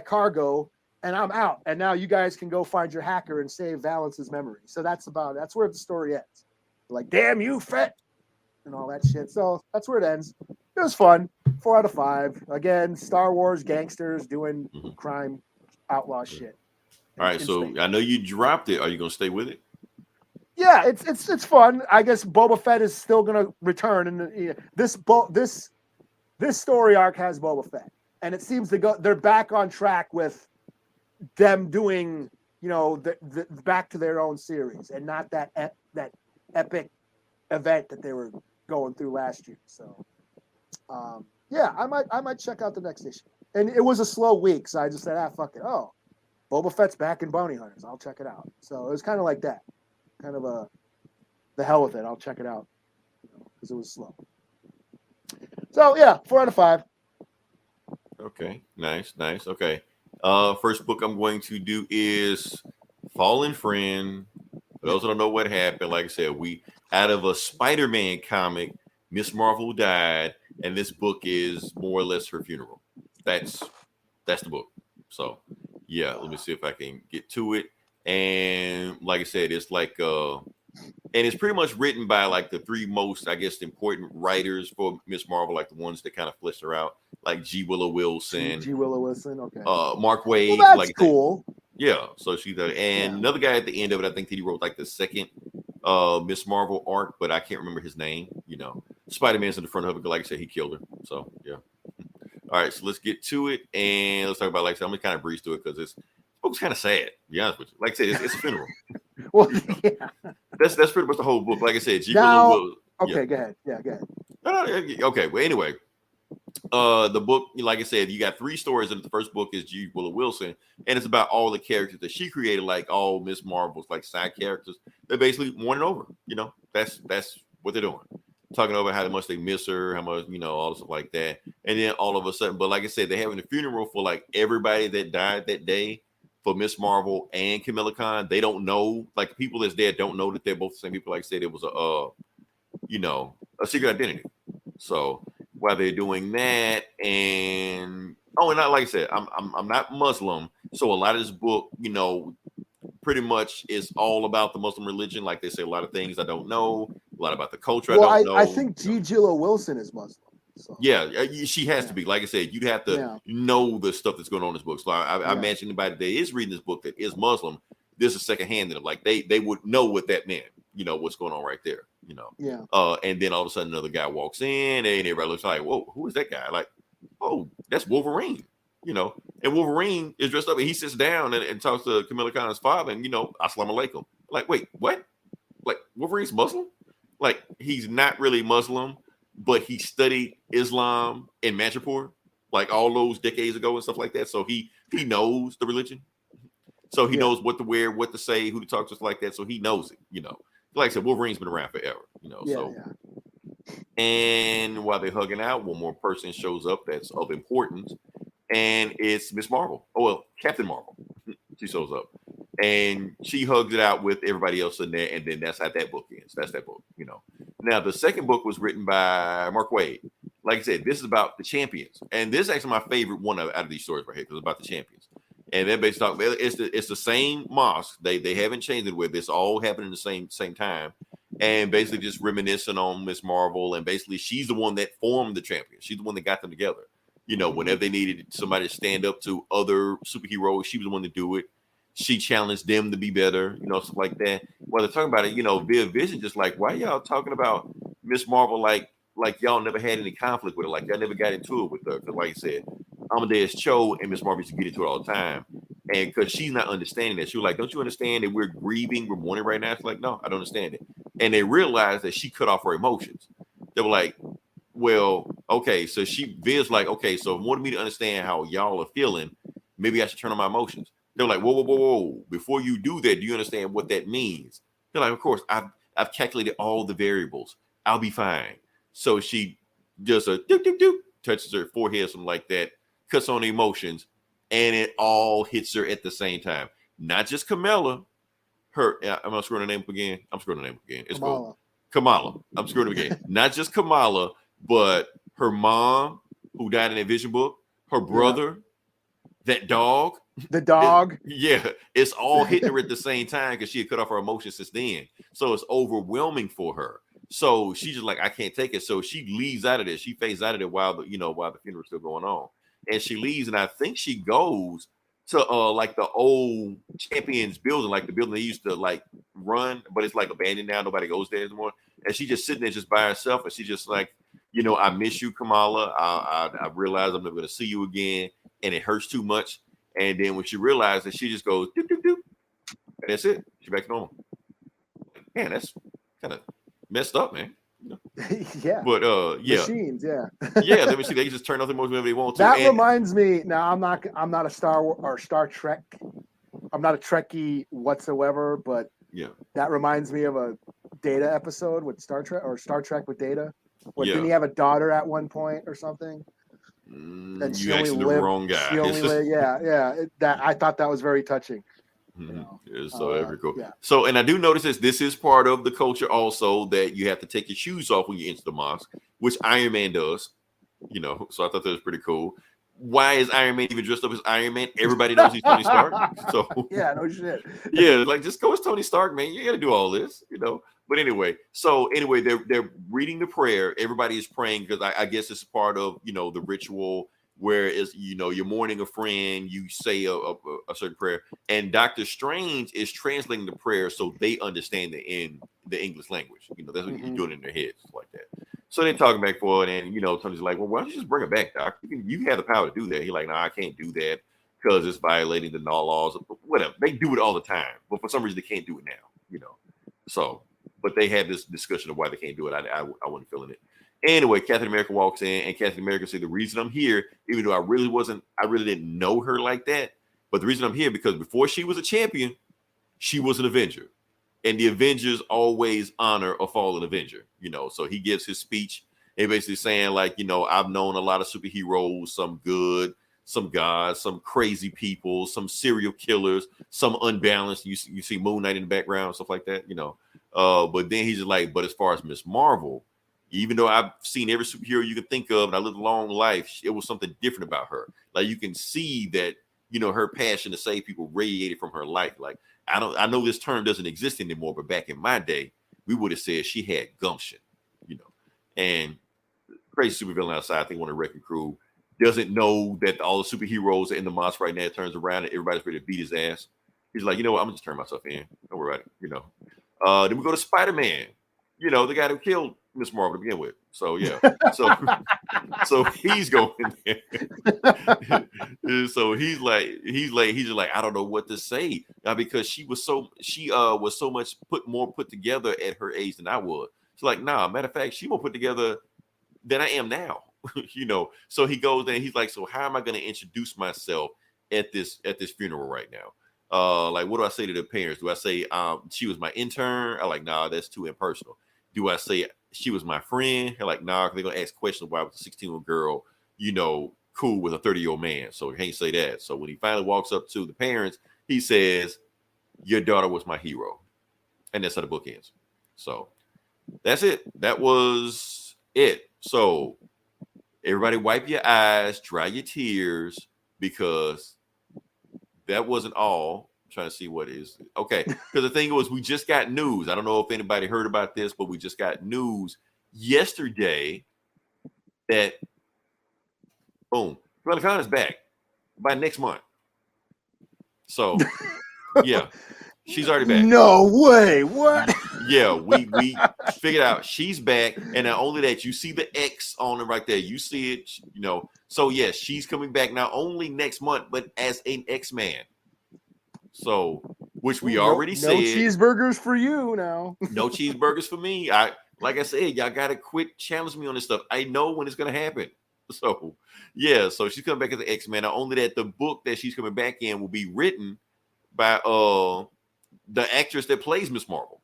cargo, and I'm out. And now you guys can go find your hacker and save Valence's memory. So that's where the story ends. Like, damn you, Fett, and all that shit. So that's where it ends. It was fun. 4 out of 5. Again, Star Wars gangsters doing crime, outlaw shit. All right, so I know you dropped it. Are you gonna stay with it? Yeah, it's fun. I guess Boba Fett is still gonna return, and this story arc has Boba Fett, and it seems to go. They're back on track with them doing, the back to their own series, and not that epic event that they were going through last year. So, yeah, I might check out the next issue. And it was a slow week, so I just said, fuck it. Oh, Boba Fett's back in Bounty Hunters. I'll check it out. So it was kind of like that. Kind of the hell with it. I'll check it out because it was slow. So yeah, 4 out of 5. Okay, nice. Okay, first book I'm going to do is Fallen Friend. For those that don't know what happened, like I said, we out of a Spider-Man comic, Miss Marvel died, and this book is more or less her funeral. That's the book. So yeah, let me see if I can get to it. And like I said, it's like and it's pretty much written by like the 3 most, I guess, important writers for Miss Marvel, like the ones that kind of flesh her out, like G. Willow Wilson. Okay. Mark Waid. Well, that's like cool. Yeah. So she's another guy at the end of it. I think that he wrote like the second Miss Marvel arc, but I can't remember his name. Spider-Man's in the front of it. Like I said, he killed her. So yeah. All right, so let's get to it, and let's talk about, like I said, I'm gonna kind of breeze through it because it's book's kind of sad, to be honest with you. Like I said, it's a funeral. Well, yeah. That's pretty much the whole book. Like I said, Go ahead. Yeah, go ahead. No, okay. Well, anyway, the book, like I said, you got 3 stories in it. The first book is G. Willow Wilson, and it's about all the characters that she created, like all Miss Marvel's like side characters. They're basically mourning over. That's what they're doing. Talking about how much they miss her, how much, all the stuff like that. And then all of a sudden, but like I said, they're having a funeral for like everybody that died that day for Miss Marvel and Kamala Khan. They don't know, like the people that's dead don't know that they're both the same people. Like I said, it was a secret identity. So while they're doing that, and not like I said, I'm not Muslim. So a lot of this book, pretty much is all about the Muslim religion. Like they say a lot of things I don't know, a lot about the culture I don't know. I think G. Willow Wilson is Muslim. So. Yeah, she has to be. Like I said, you'd have to know the stuff that's going on in this book. So I imagine anybody that is reading this book that is Muslim, this is secondhand to them. Like they would know what that meant. What's going on right there. Yeah. And then all of a sudden another guy walks in, and everybody looks like, whoa, who is that guy? Like, oh, that's Wolverine. And Wolverine is dressed up, and he sits down and talks to Kamala Khan's father, and Assalamu alaikum. Like, wait, what? Like, Wolverine's Muslim? Like, he's not really Muslim, but he studied Islam in Manchapur, like all those decades ago and stuff like that. So he knows the religion. So he knows what to wear, what to say, who to talk to, stuff like that. So he knows it, Like I said, Wolverine's been around forever, so. And while they're hugging out, one more person shows up that's of importance, and it's Miss Marvel. Oh, well, Captain Marvel. She shows up, and she hugs it out with everybody else in there, and then that's how that book ends. That's that book, Now, the second book was written by Mark Waid. Like I said, this is about the champions, and this is actually my favorite one out of these stories right here because it's about the champions. And they're based on it's the same mosque. They haven't changed it with. It's all happening at the same time, and basically just reminiscing on Miss Marvel. And basically, she's the one that formed the champions. She's the one that got them together. Whenever they needed somebody to stand up to other superheroes, she was the one to do it. She challenged them to be better, stuff like that. While they're talking about it, Via Vision just like, why y'all talking about Miss Marvel like y'all never had any conflict with her, like y'all never got into it with her? Because like I said, Amadeus Cho and Miss Marvel used to get into it all the time. And because she's not understanding that, she was like, don't you understand that we're grieving, we're mourning right now? It's like, no, I don't understand it. And they realized that she cut off her emotions. They were like, well, okay, so Viz like, okay, so if you wanted me to understand how y'all are feeling, maybe I should turn on my emotions. They're like, whoa. Before you do that, do you understand what that means? They're like, of course, I've calculated all the variables. I'll be fine. So she just touches her forehead, something like that, cuts on the emotions, and it all hits her at the same time. Not just Kamala. I'm gonna screw her name up again. It's Kamala. Cool. Kamala. I'm screwing up again. Not just Kamala, but her mom, who died in that Vision book, her brother, that dog. The dog. It's all hitting her at the same time because she had cut off her emotions since then. So it's overwhelming for her. So she's just like, I can't take it. So she leaves out of this. She fades out of it while the funeral's still going on. And she leaves, and I think she goes to like the old Champions building, like the building they used to like run, but it's like abandoned now. Nobody goes there anymore. And she's just sitting there just by herself, and she's just like, I miss you, Kamala. I realize I'm never gonna see you again, and it hurts too much. And then when she realized that, she just goes doop, doop, doop, and that's it. She's back to normal. Man, that's kind of messed up, man. Yeah. But Machines, yeah. Let me see. They can just turn off the emotion whenever they want to. That reminds me. Now I'm not a Star Wars or Star Trek. I'm not a Trekkie whatsoever, but that reminds me of a Data episode with Star Trek or Star Trek with Data. Didn't he have a daughter at one point or something? And you actually the wrong guy. She only lived, that I thought that was very touching. It's so very cool. Yeah. So, and I do notice this is part of the culture also that you have to take your shoes off when you enter the mosque, which Iron Man does. So I thought that was pretty cool. Why is Iron Man even dressed up as Iron Man? Everybody knows he's Tony Stark. So no shit. Like just go as Tony Stark, man. You got to do all this, But anyway, they're reading the prayer. Everybody is praying because I guess it's part of the ritual where is you're mourning a friend. You say a certain prayer, and Doctor Strange is translating the prayer so they understand it in the English language. That's what you're doing in their heads like that. So they're talking back forward, and Tony's like, well, why don't you just bring it back, Doc? You have the power to do that. He's like, no, I can't do that because it's violating the laws. Whatever. They do it all the time, but for some reason they can't do it now. So, but they had this discussion of why they can't do it. I wasn't feeling it. Anyway, Captain America walks in, and Captain America said, the reason I'm here, even though I really didn't know her like that, but the reason I'm here because before she was a champion, she was an Avenger. And the Avengers always honor a fallen Avenger, So he gives his speech and basically saying, like, I've known a lot of superheroes, some good, some gods, some crazy people, some serial killers, some unbalanced. You see Moon Knight in the background, stuff like that, But then he's just like, but as far as Miss Marvel, even though I've seen every superhero you can think of and I lived a long life, it was something different about her. Like you can see that, her passion to save people radiated from her life. Like, I know this term doesn't exist anymore, but back in my day, we would have said she had gumption, and crazy supervillain outside, I think one of the wrecking crew doesn't know that all the superheroes are in the mosque right now. Turns around and everybody's ready to beat his ass. He's like, what? I'm gonna just turn myself in. Don't worry about it. Then we go to Spider-Man, the guy who killed Miss Marvel to begin with. So so he's going there. So he's just like, I don't know what to say now because she was so much put together at her age than I was. It's like, nah, matter of fact, she more put together than I am now. So he goes there and he's like, so how am I going to introduce myself at this funeral right now? Like, what do I say to the parents? Do I say she was my intern? I'm like, nah, that's too impersonal. Do I say she was my friend? They're like, nah, they're gonna ask questions why was a 16-year-old girl, cool with a 30-year-old man. So he can't say that. So when he finally walks up to the parents, he says, your daughter was my hero. And that's how the book ends. So that's it. That was it. So everybody wipe your eyes, dry your tears, because that wasn't all. I'm trying to see what is. Okay. Because the thing was, we just got news. I don't know if anybody heard about this, but we just got news yesterday that, boom, Recoking is back by next month. So, yeah. She's already back. No way. What? Yeah, we figured out she's back, and not only that, you see the X on it right there. You see it, So yes, she's coming back not only next month, but as an X-Man. So, which we already said. No cheeseburgers for you now. No cheeseburgers for me. Like I said, y'all gotta quit challenging me on this stuff. I know when it's gonna happen. So yeah, so she's coming back as an X-Man. Not only that, the book that she's coming back in will be written by the actress that plays Miss Marvel.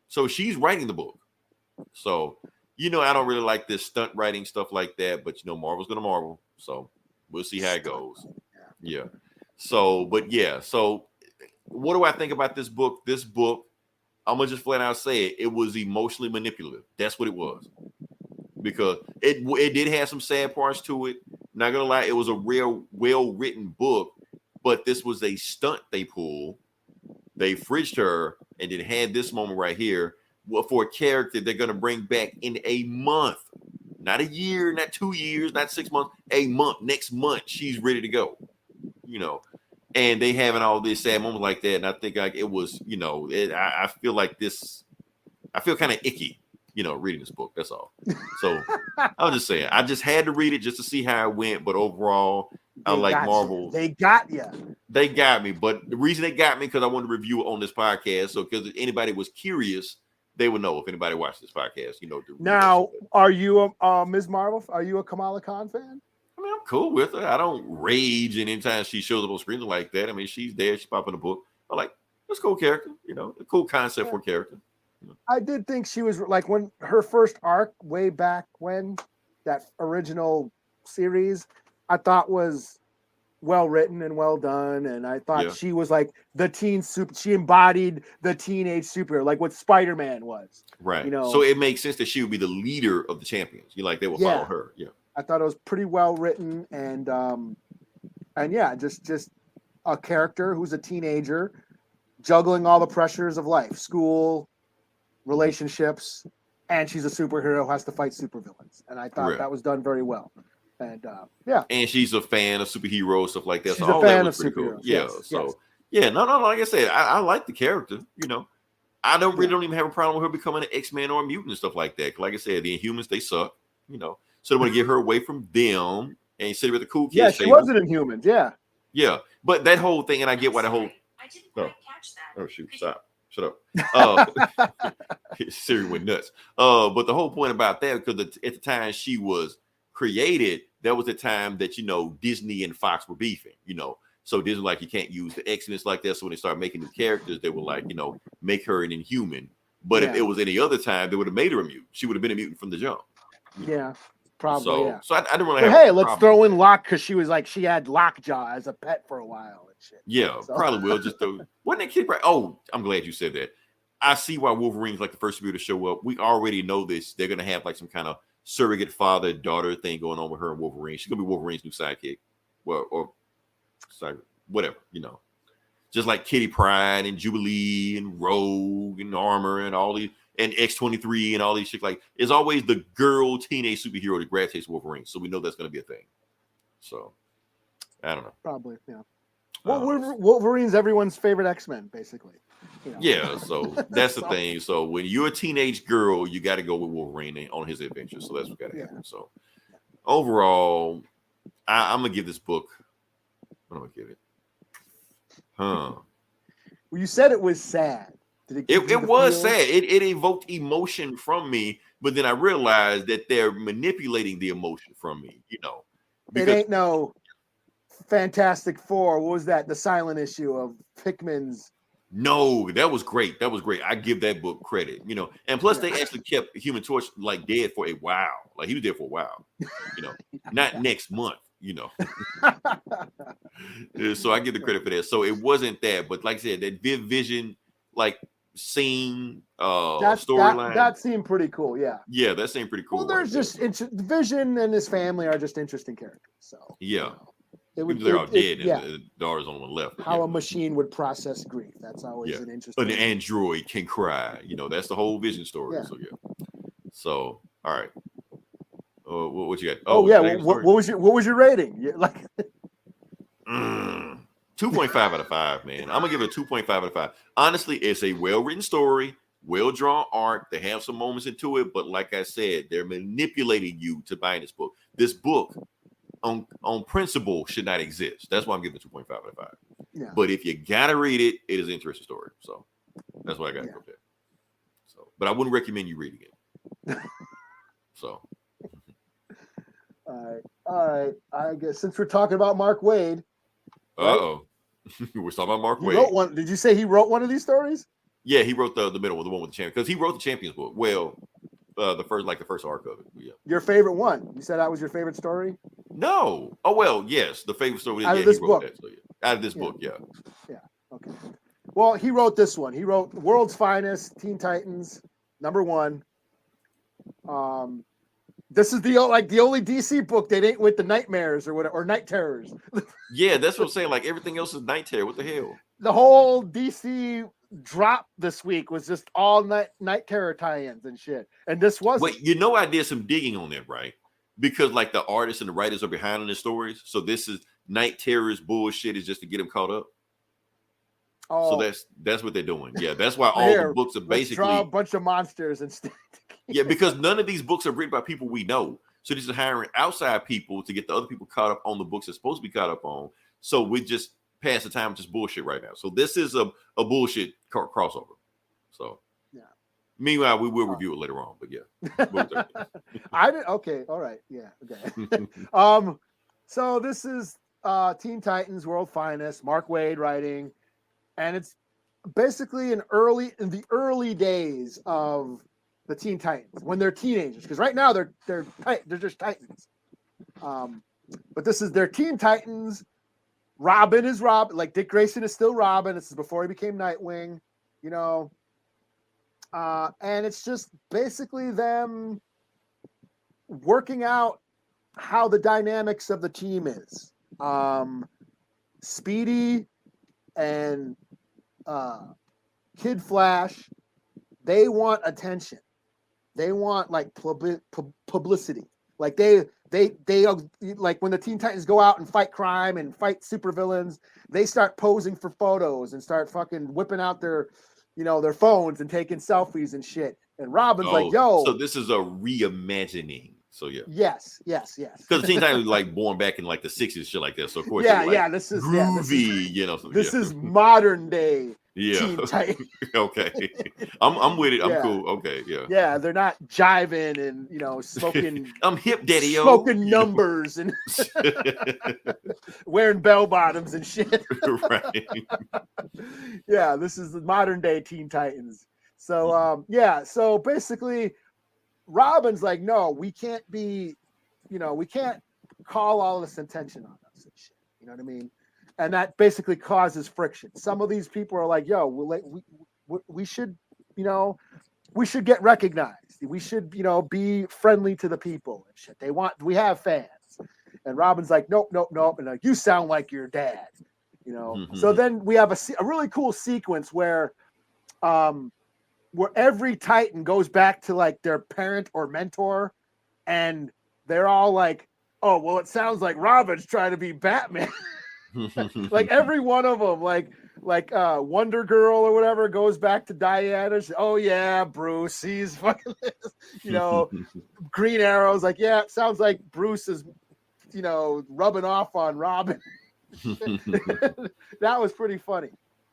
So she's writing the book. So, I don't really like this stunt writing stuff like that, but Marvel's gonna Marvel. So we'll see how it goes. Yeah. So, but yeah, so what do I think about this book? This book, I'm gonna just flat out say it was emotionally manipulative. That's what it was. Because it did have some sad parts to it. Not gonna lie, it was a real well-written book, but this was a stunt they pulled. They fridged her and then had this moment right here for a character they're going to bring back in a month. Not a year, not 2 years, not 6 months, a month. Next month, she's ready to go. And they having all this sad moments like that. And I think it was, I feel like this, I feel kind of icky, reading this book. That's all. So I was just saying, I just had to read it just to see how it went. But overall, I like Marvel. They got you. They got me. But the reason they got me, because I wanted to review it on this podcast. So because if anybody was curious, they would know if anybody watched this podcast. Now, are you a Ms. Marvel? Are you a Kamala Khan fan? I mean, I'm cool with her. I don't rage, and anytime she shows up on screen like that, I mean, she's there. She's popping the book. I'm like, that's a cool character. A cool concept for a character. I did think she was like when her first arc way back when, that original series, I thought was well written and well done, and I thought she was like the teen super. She embodied the teenage superhero, like what Spider-Man was. Right. So it makes sense that she would be the leader of the champions. They will follow her. Yeah. I thought it was pretty well written, and yeah, just a character who's a teenager juggling all the pressures of life, school, relationships, and she's a superhero who has to fight supervillains. And I thought that was done very well. And yeah. And she's a fan of superheroes, stuff like that. She's so all a fan that was of pretty superheroes. Cool. Yeah. Yes, so yes. yeah, no, like I said, I like the character, I don't even have a problem with her becoming an X-Man or a mutant and stuff like that. Like I said, the Inhumans, they suck, So they want to get her away from them and sit with the cool kids. Yeah, she was an Inhumans, Yeah. But that whole thing, and I get why the whole I didn't quite catch that. Oh shoot, stop. Shut up. Siri went nuts. But the whole point about that, because at the time she was created, that was the time that Disney and Fox were beefing, So Disney like, you can't use the X-Men like that. So when they started making new characters, they were like, make her an Inhuman. But if it was any other time, they would have made her a mutant. She would have been a mutant from the jump. Yeah. Probably. So I didn't really have. Hey, let's throw in Lock, because she was like, she had Lockjaw as a pet for a while and shit. Yeah, so. Probably will. Just wasn't that kid right? Oh, I'm glad you said that. I see why Wolverine's like the first to be able to show up. We already know this. They're gonna have like some kind of surrogate father-daughter thing going on with her and Wolverine. She's gonna be Wolverine's new sidekick. Well, or whatever, Just like Kitty Pryde and Jubilee and Rogue and Armor and all these. And X-23 and all these shit, like, it's always the girl teenage superhero that gravitates Wolverine. So we know that's going to be a thing. So, I don't know. Probably, yeah. Well, Wolverine's everyone's favorite X-Men, basically. Yeah, so that's the thing. So when you're a teenage girl, you got to go with Wolverine on his adventures. So that's what got to happen. So overall, I'm going to give this book, what am I going to give it? Well, you said it was sad. It was sad. It evoked emotion from me, but then I realized that they're manipulating the emotion from me, It ain't no Fantastic Four. What was that? The silent issue of Hickman's. No, that was great. That was great. I give that book credit, you know. And plus, they actually kept Human Torch like dead for a while. Like he was dead for a while, you know. Not next month, you know. So I give the credit for that. So it wasn't that, but like I said, that Vision like scene, storyline that seemed pretty cool. Yeah. Yeah, that seemed pretty cool. Well, there's just Vision and his family are just interesting characters. So yeah. You know, they're all dead, and the daughter's on the one left. How a machine would process grief. That's always an interesting. An android can cry. You know, that's the whole Vision story. Yeah. So So all right. What you got? Oh yeah. What was your rating? Like 2.5 out of 5, man. I'm gonna give it a 2.5 out of 5. Honestly, it's a well-written story, well-drawn art. They have some moments into it, but like I said, they're manipulating you to buy this book. This book on principle should not exist. That's why I'm giving it 2.5 out of 5. Yeah. But if you gotta read it, it is an interesting story. So that's what I got to go there. So, but I wouldn't recommend you reading it. So all right. I guess since we're talking about Mark Waid. Right? We're talking about Mark Waid. Wrote one. Did you say he wrote one of these stories? Yeah, he wrote the middle one, the one with the champion, because he wrote the Champions book. Well, the first arc of it. Yeah. Your favorite one? You said that was your favorite story? No. Oh well, yes, the favorite story. Out of this book. That, so out of this book, yeah. Yeah. Okay. Well, he wrote this one. He wrote World's Finest, Teen Titans, #1. This is the only DC book that ain't with the nightmares or whatever, or night terrors. Yeah, that's what I'm saying. Like everything else is night terror. What the hell? The whole DC drop this week was just all night terror tie-ins and shit. And this wasn't. Wait, you know, I did some digging on that, right? Because like the artists and the writers are behind on the stories. So this is night terrors bullshit is just to get them caught up. Oh, so that's what they're doing. Yeah, that's why all the books are basically draw a bunch of monsters instead. Yeah, because none of these books are written by people we know. So this is hiring outside people to get the other people caught up on the books they're supposed to be caught up on. So we just pass the time with just bullshit right now. So this is a bullshit crossover. So yeah. Meanwhile, we will review it later on. But yeah, I did. Okay, all right, yeah, okay. So this is Teen Titans World Finest, Mark Waid writing, and it's basically in the early days of the Teen Titans when they're teenagers, because right now they're just Titans. But this is their Teen Titans. Robin is Robin, like Dick Grayson is still Robin. This is before he became Nightwing, you know. And it's just basically them working out how the dynamics of the team is. Speedy and Kid Flash, they want attention. They want like publicity. Like they like when the Teen Titans go out and fight crime and fight supervillains, they start posing for photos and start fucking whipping out their phones and taking selfies and shit. And Robin's like, yo. So this is a reimagining. So yeah. Yes. Because the Teen Titans was like born back in like the 60s, shit like that. So of course, this is groovy, this is modern day. Yeah. Okay. I'm with it. I'm cool. Okay. Yeah. Yeah. They're not jiving and smoking. I'm hip daddy. Smoking numbers and wearing bell bottoms and shit. Right. Yeah. This is the modern day Teen Titans. So So basically, Robin's like, no, we can't be, we can't call all this attention on us and shit. You know what I mean? And that basically causes friction. Some of these people are like, yo, we should, we should get recognized. We should, be friendly to the people and shit. We have fans. And Robin's like, nope. And like, you sound like your dad, Mm-hmm. So then we have a really cool sequence where every Titan goes back to like their parent or mentor. And they're all like, oh, well, it sounds like Robin's trying to be Batman. Like every one of them, like Wonder Girl or whatever, goes back to Diana. Oh yeah, Bruce, he's fucking, Green Arrow's like, yeah, it sounds like Bruce is, rubbing off on Robin. That was pretty funny.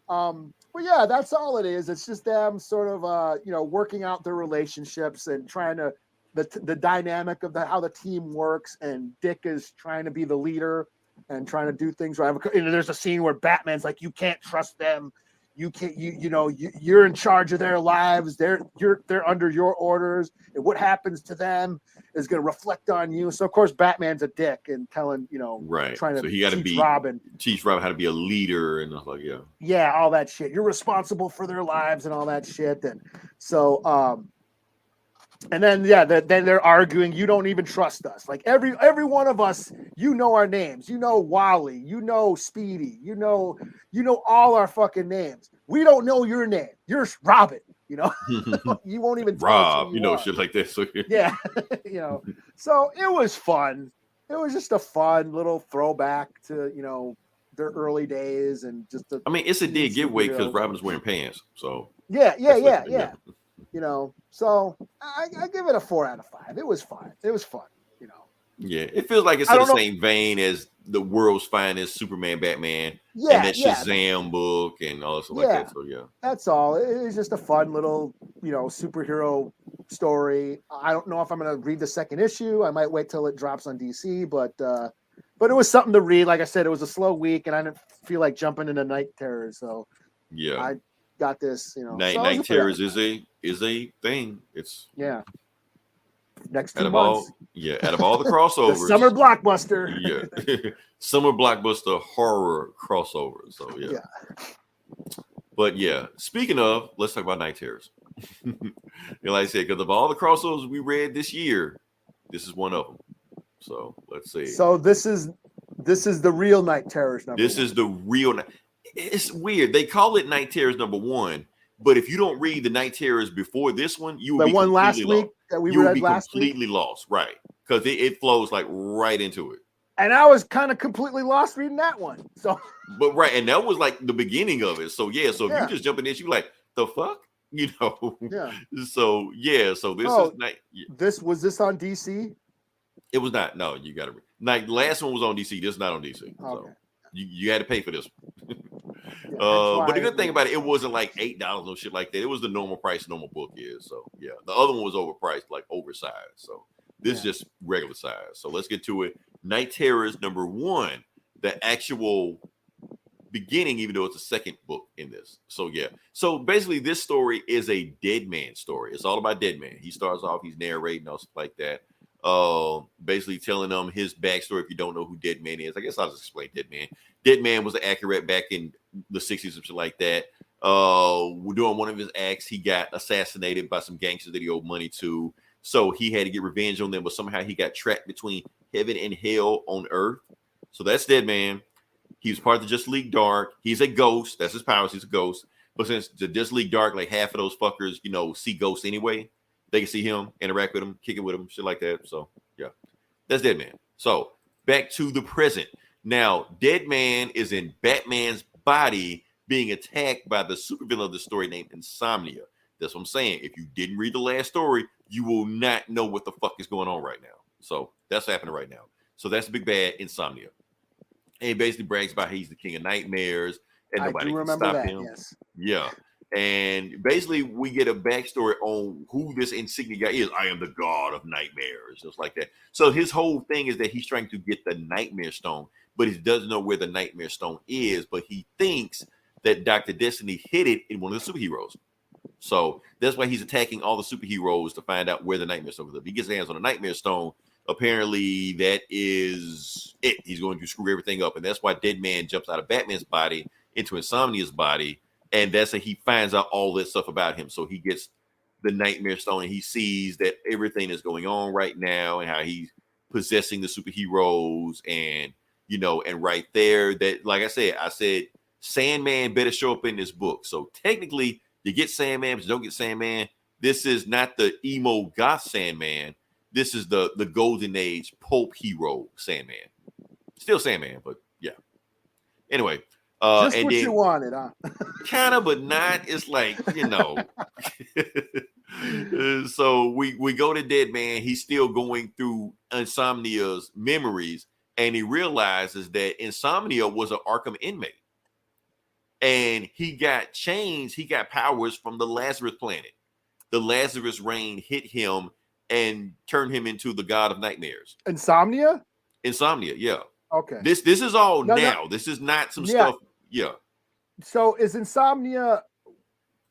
But yeah, that's all it is. It's just them sort of, working out their relationships and trying to the dynamic of how the team works. And Dick is trying to be the leader. and trying to do things right. And there's a scene where Batman's like, you can't trust them. You can't, you're in charge of their lives. They're under your orders, and what happens to them is going to reflect on you. So of course Batman's a dick and telling, right. trying to so he got to teach Robin how to be a leader and like, yeah, all that shit. You're responsible for their lives and all that shit. And so, and then then they're arguing. You don't even trust us. Like every one of us, our names. Wally. Speedy. All our fucking names. We don't know your name. You're Robin. You won't even tell Rob. us who you are. Shit like this. So, yeah, So it was fun. It was just a fun little throwback to their early days and just. It's a dead giveaway because Robin's wearing pants. So yeah. So I give it a 4 out of 5. It was fun. Yeah, it feels like it's in the same vein as the world's finest Superman, Batman, and that Shazam book and all stuff like that. So yeah, that's all. It's just a fun little superhero story. I don't know if I'm gonna read the second issue. I might wait till it drops on DC, but it was something to read. Like I said, it was a slow week, and I didn't feel like jumping into Night Terrors. So yeah, I got this. Night Terrors is a thing. It's next 2 months. Out of all the crossovers, the summer blockbuster. Summer blockbuster horror crossover. So yeah. But yeah, speaking of, let's talk about Night Terrors. Like I said, because of all the crossovers we read this year, this is one of them. So let's see. So this is the real Night Terrors number. This is the real. It's weird. They call it Night Terrors number 1, but if you don't read the Night Terrors before this one, you will be one last week that we read last week. Completely lost, right? Because it flows like right into it. And I was kind of completely lost reading that one. So, but right, and that was like the beginning of it. So yeah, so if you just jump in this, you like the fuck, Yeah. So yeah, so this is night. This was this on DC? It was not. No, you got to. Like last one was on DC. This is not on DC. Okay. So you had to pay for this one. But the good thing about it wasn't like $8 or shit like that. It was the normal price normal book is. So yeah, the other one was overpriced, like oversized. So this is just regular size. So let's get to it. Night Terrors number 1, the actual beginning, even though it's a second book in this. So yeah. So basically, this story is a dead man story. It's all about dead man. He starts off, he's narrating all stuff like that. Basically telling them his backstory. If you don't know who Dead Man is, I guess I'll just explain Dead Man. Dead Man was accurate back in the 60s or shit like that. During one of his acts, he got assassinated by some gangsters that he owed money to. So he had to get revenge on them, but somehow he got trapped between heaven and hell on earth. So that's Dead Man. He was part of the Justice League Dark. He's a ghost. That's his powers. He's a ghost. But since the Justice League Dark, like half of those fuckers, see ghosts anyway. They can see him, interact with him, kick it with him, shit like that. So, yeah, that's Dead Man. So, back to the present. Now, Dead Man is in Batman's body being attacked by the supervillain of the story named Insomnia. That's what I'm saying. If you didn't read the last story, you will not know what the fuck is going on right now. So, that's happening right now. So, that's the big bad Insomnia. And he basically brags about he's the king of nightmares and nobody can stop him. Yes. Yeah. And basically, we get a backstory on who this insignia guy is. I am the god of nightmares, just like that. So his whole thing is that he's trying to get the Nightmare Stone, but he doesn't know where the Nightmare Stone is. But he thinks that Dr. Destiny hid it in one of the superheroes. So that's why he's attacking all the superheroes to find out where the Nightmare Stone is. If he gets his hands on the Nightmare Stone, apparently that is it. He's going to screw everything up. And that's why Dead Man jumps out of Batman's body into Insomnia's body. And that's how he finds out all this stuff about him. So he gets the Nightmare Stone and he sees that everything is going on right now and how he's possessing the superheroes. And, and right there that, like I said, Sandman better show up in this book. So technically you get Sandman, but you don't get Sandman. This is not the emo goth Sandman. This is the golden age pulp hero Sandman. Still Sandman, but yeah. Anyway. Just and what you wanted, huh? Kind of, but not. It's like, So we go to Dead Man. He's still going through Insomnia's memories, and he realizes that Insomnia was an Arkham inmate. And he got chains. He got powers from the Lazarus planet. The Lazarus rain hit him and turned him into the god of nightmares. Insomnia, yeah. Okay. This is all No, no. now. This is not some Yeah. stuff. Yeah. So is Insomnia?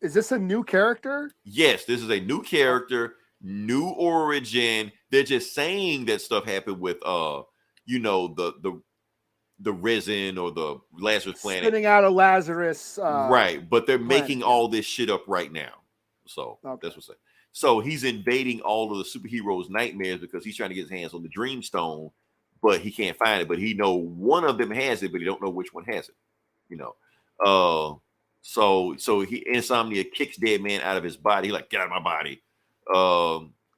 Is this a new character? Yes, this is a new character, new origin. They're just saying that stuff happened with you know, the Risen or the Lazarus planet. Spinning out of Lazarus. Right, but they're making planet, all this shit up right now. So Okay. that's what's saying. So he's invading all of the superheroes' nightmares because he's trying to get his hands on the Dream Stone, but he can't find it. But he know one of them has it, but he don't know which one has it. You know, so he Insomnia kicks Dead Man out of his body. He like, get out of my body.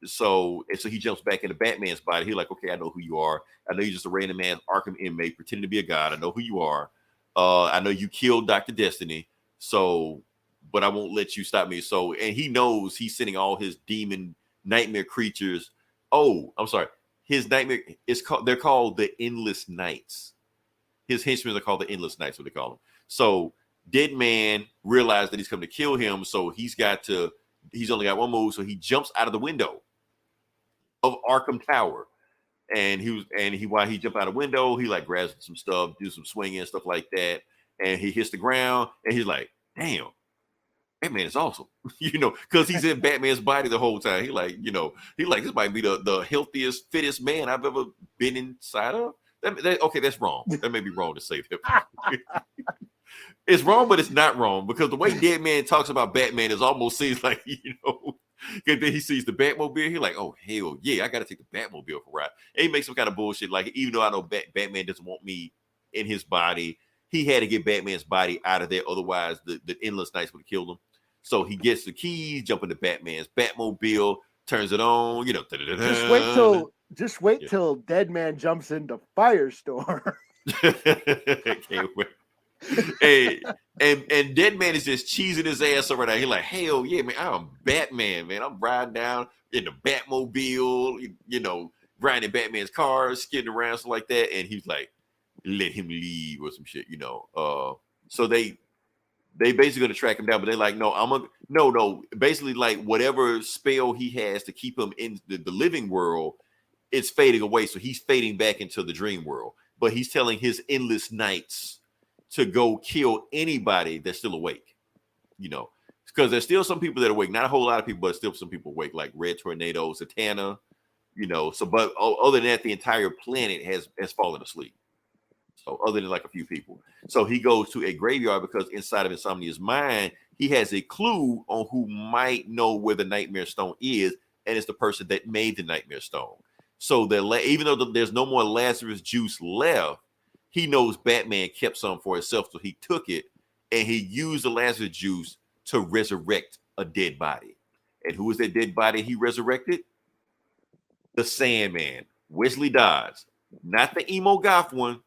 So he jumps back into Batman's body. He's like, okay, I know who you are. I know you're just a random ass Arkham inmate pretending to be a god. I know who you are. I know you killed Dr. Destiny. So, but I won't let you stop me. So, and he knows he's sending all his demon nightmare creatures. Oh, I'm sorry. His nightmare is called. They're called the Endless Nights. His henchmen are called the Endless Nights. What they call them. So, Dead Man realized that he's coming to kill him. So he's only got one move. So he jumps out of the window of Arkham Tower. And while he jumped out a window, he like grabs some stuff, do some swinging and stuff like that. And he hits the ground and he's like, damn, Batman is awesome. You know, because he's in Batman's body the whole time. He like, this might be the healthiest, fittest man I've ever been inside of. Okay, that's wrong. That may be wrong to say that. It's wrong, but it's not wrong because the way Dead Man talks about Batman is almost seems like, and then he sees the Batmobile. He's like, oh, hell yeah, I got to take the Batmobile for a ride. And he makes some kind of bullshit. Like, even though I know Batman doesn't want me in his body, he had to get Batman's body out of there. Otherwise, the Endless Nights would have killed him. So he gets the keys, jump into Batman's Batmobile, turns it on, Just wait till Dead Man jumps into Firestorm. Can't wait. And Dead Man is just cheesing his ass over there. He's like, hell yeah, man, I'm Batman, man. I'm riding down in the Batmobile, riding Batman's car, skidding around, stuff like that. And he's like, let him leave or some shit, So they basically gonna track him down, but they're like, no, basically like whatever spell he has to keep him in the living world, it's fading away. So he's fading back into the dream world. But he's telling his Endless Nights to go kill anybody that's still awake, because there's still some people that are awake. Not a whole lot of people, but still some people awake, like Red Tornado, Satana, So, but other than that, the entire planet has fallen asleep. So, other than like a few people, so he goes to a graveyard because inside of Insomnia's mind, he has a clue on who might know where the Nightmare Stone is, and it's the person that made the Nightmare Stone. So even though there's no more Lazarus juice left, he knows Batman kept some for himself, so he took it and he used the Lazarus juice to resurrect a dead body. And who was that dead body he resurrected? The Sandman, Wesley Dodds, not the emo goth one,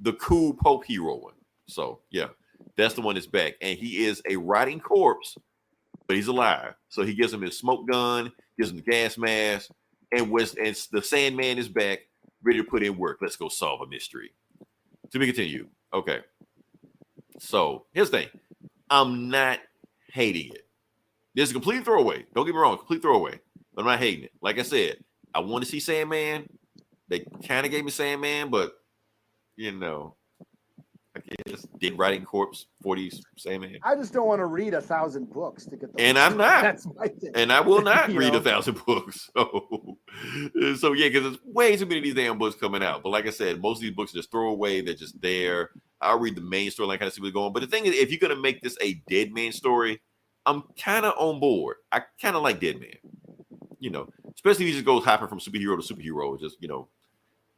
the cool Pope hero one. So yeah, that's the one that's back, and he is a rotting corpse, but he's alive. So he gives him his smoke gun, gives him the gas mask, and the Sandman is back, ready to put in work. Let's go solve a mystery. To be continued. Okay. So here's the thing. I'm not hating it. This is a complete throwaway. Don't get me wrong, complete throwaway. But I'm not hating it. Like I said, I want to see Sandman. They kind of gave me Sandman, but I guess dead writing corpse, 40s Sandman. I just don't want to read 1,000 books to get. And I'm not. That's my thing. And I will not read 1,000 books. So yeah, because there's way too many of these damn books coming out. But like I said, most of these books are just throwaway. They're just there. I'll read the main story, like kind of see what's going on. But the thing is, if you're gonna make this a Dead Man story, I'm kind of on board. I kind of like Dead Man. Especially if he just goes hopping from superhero to superhero, just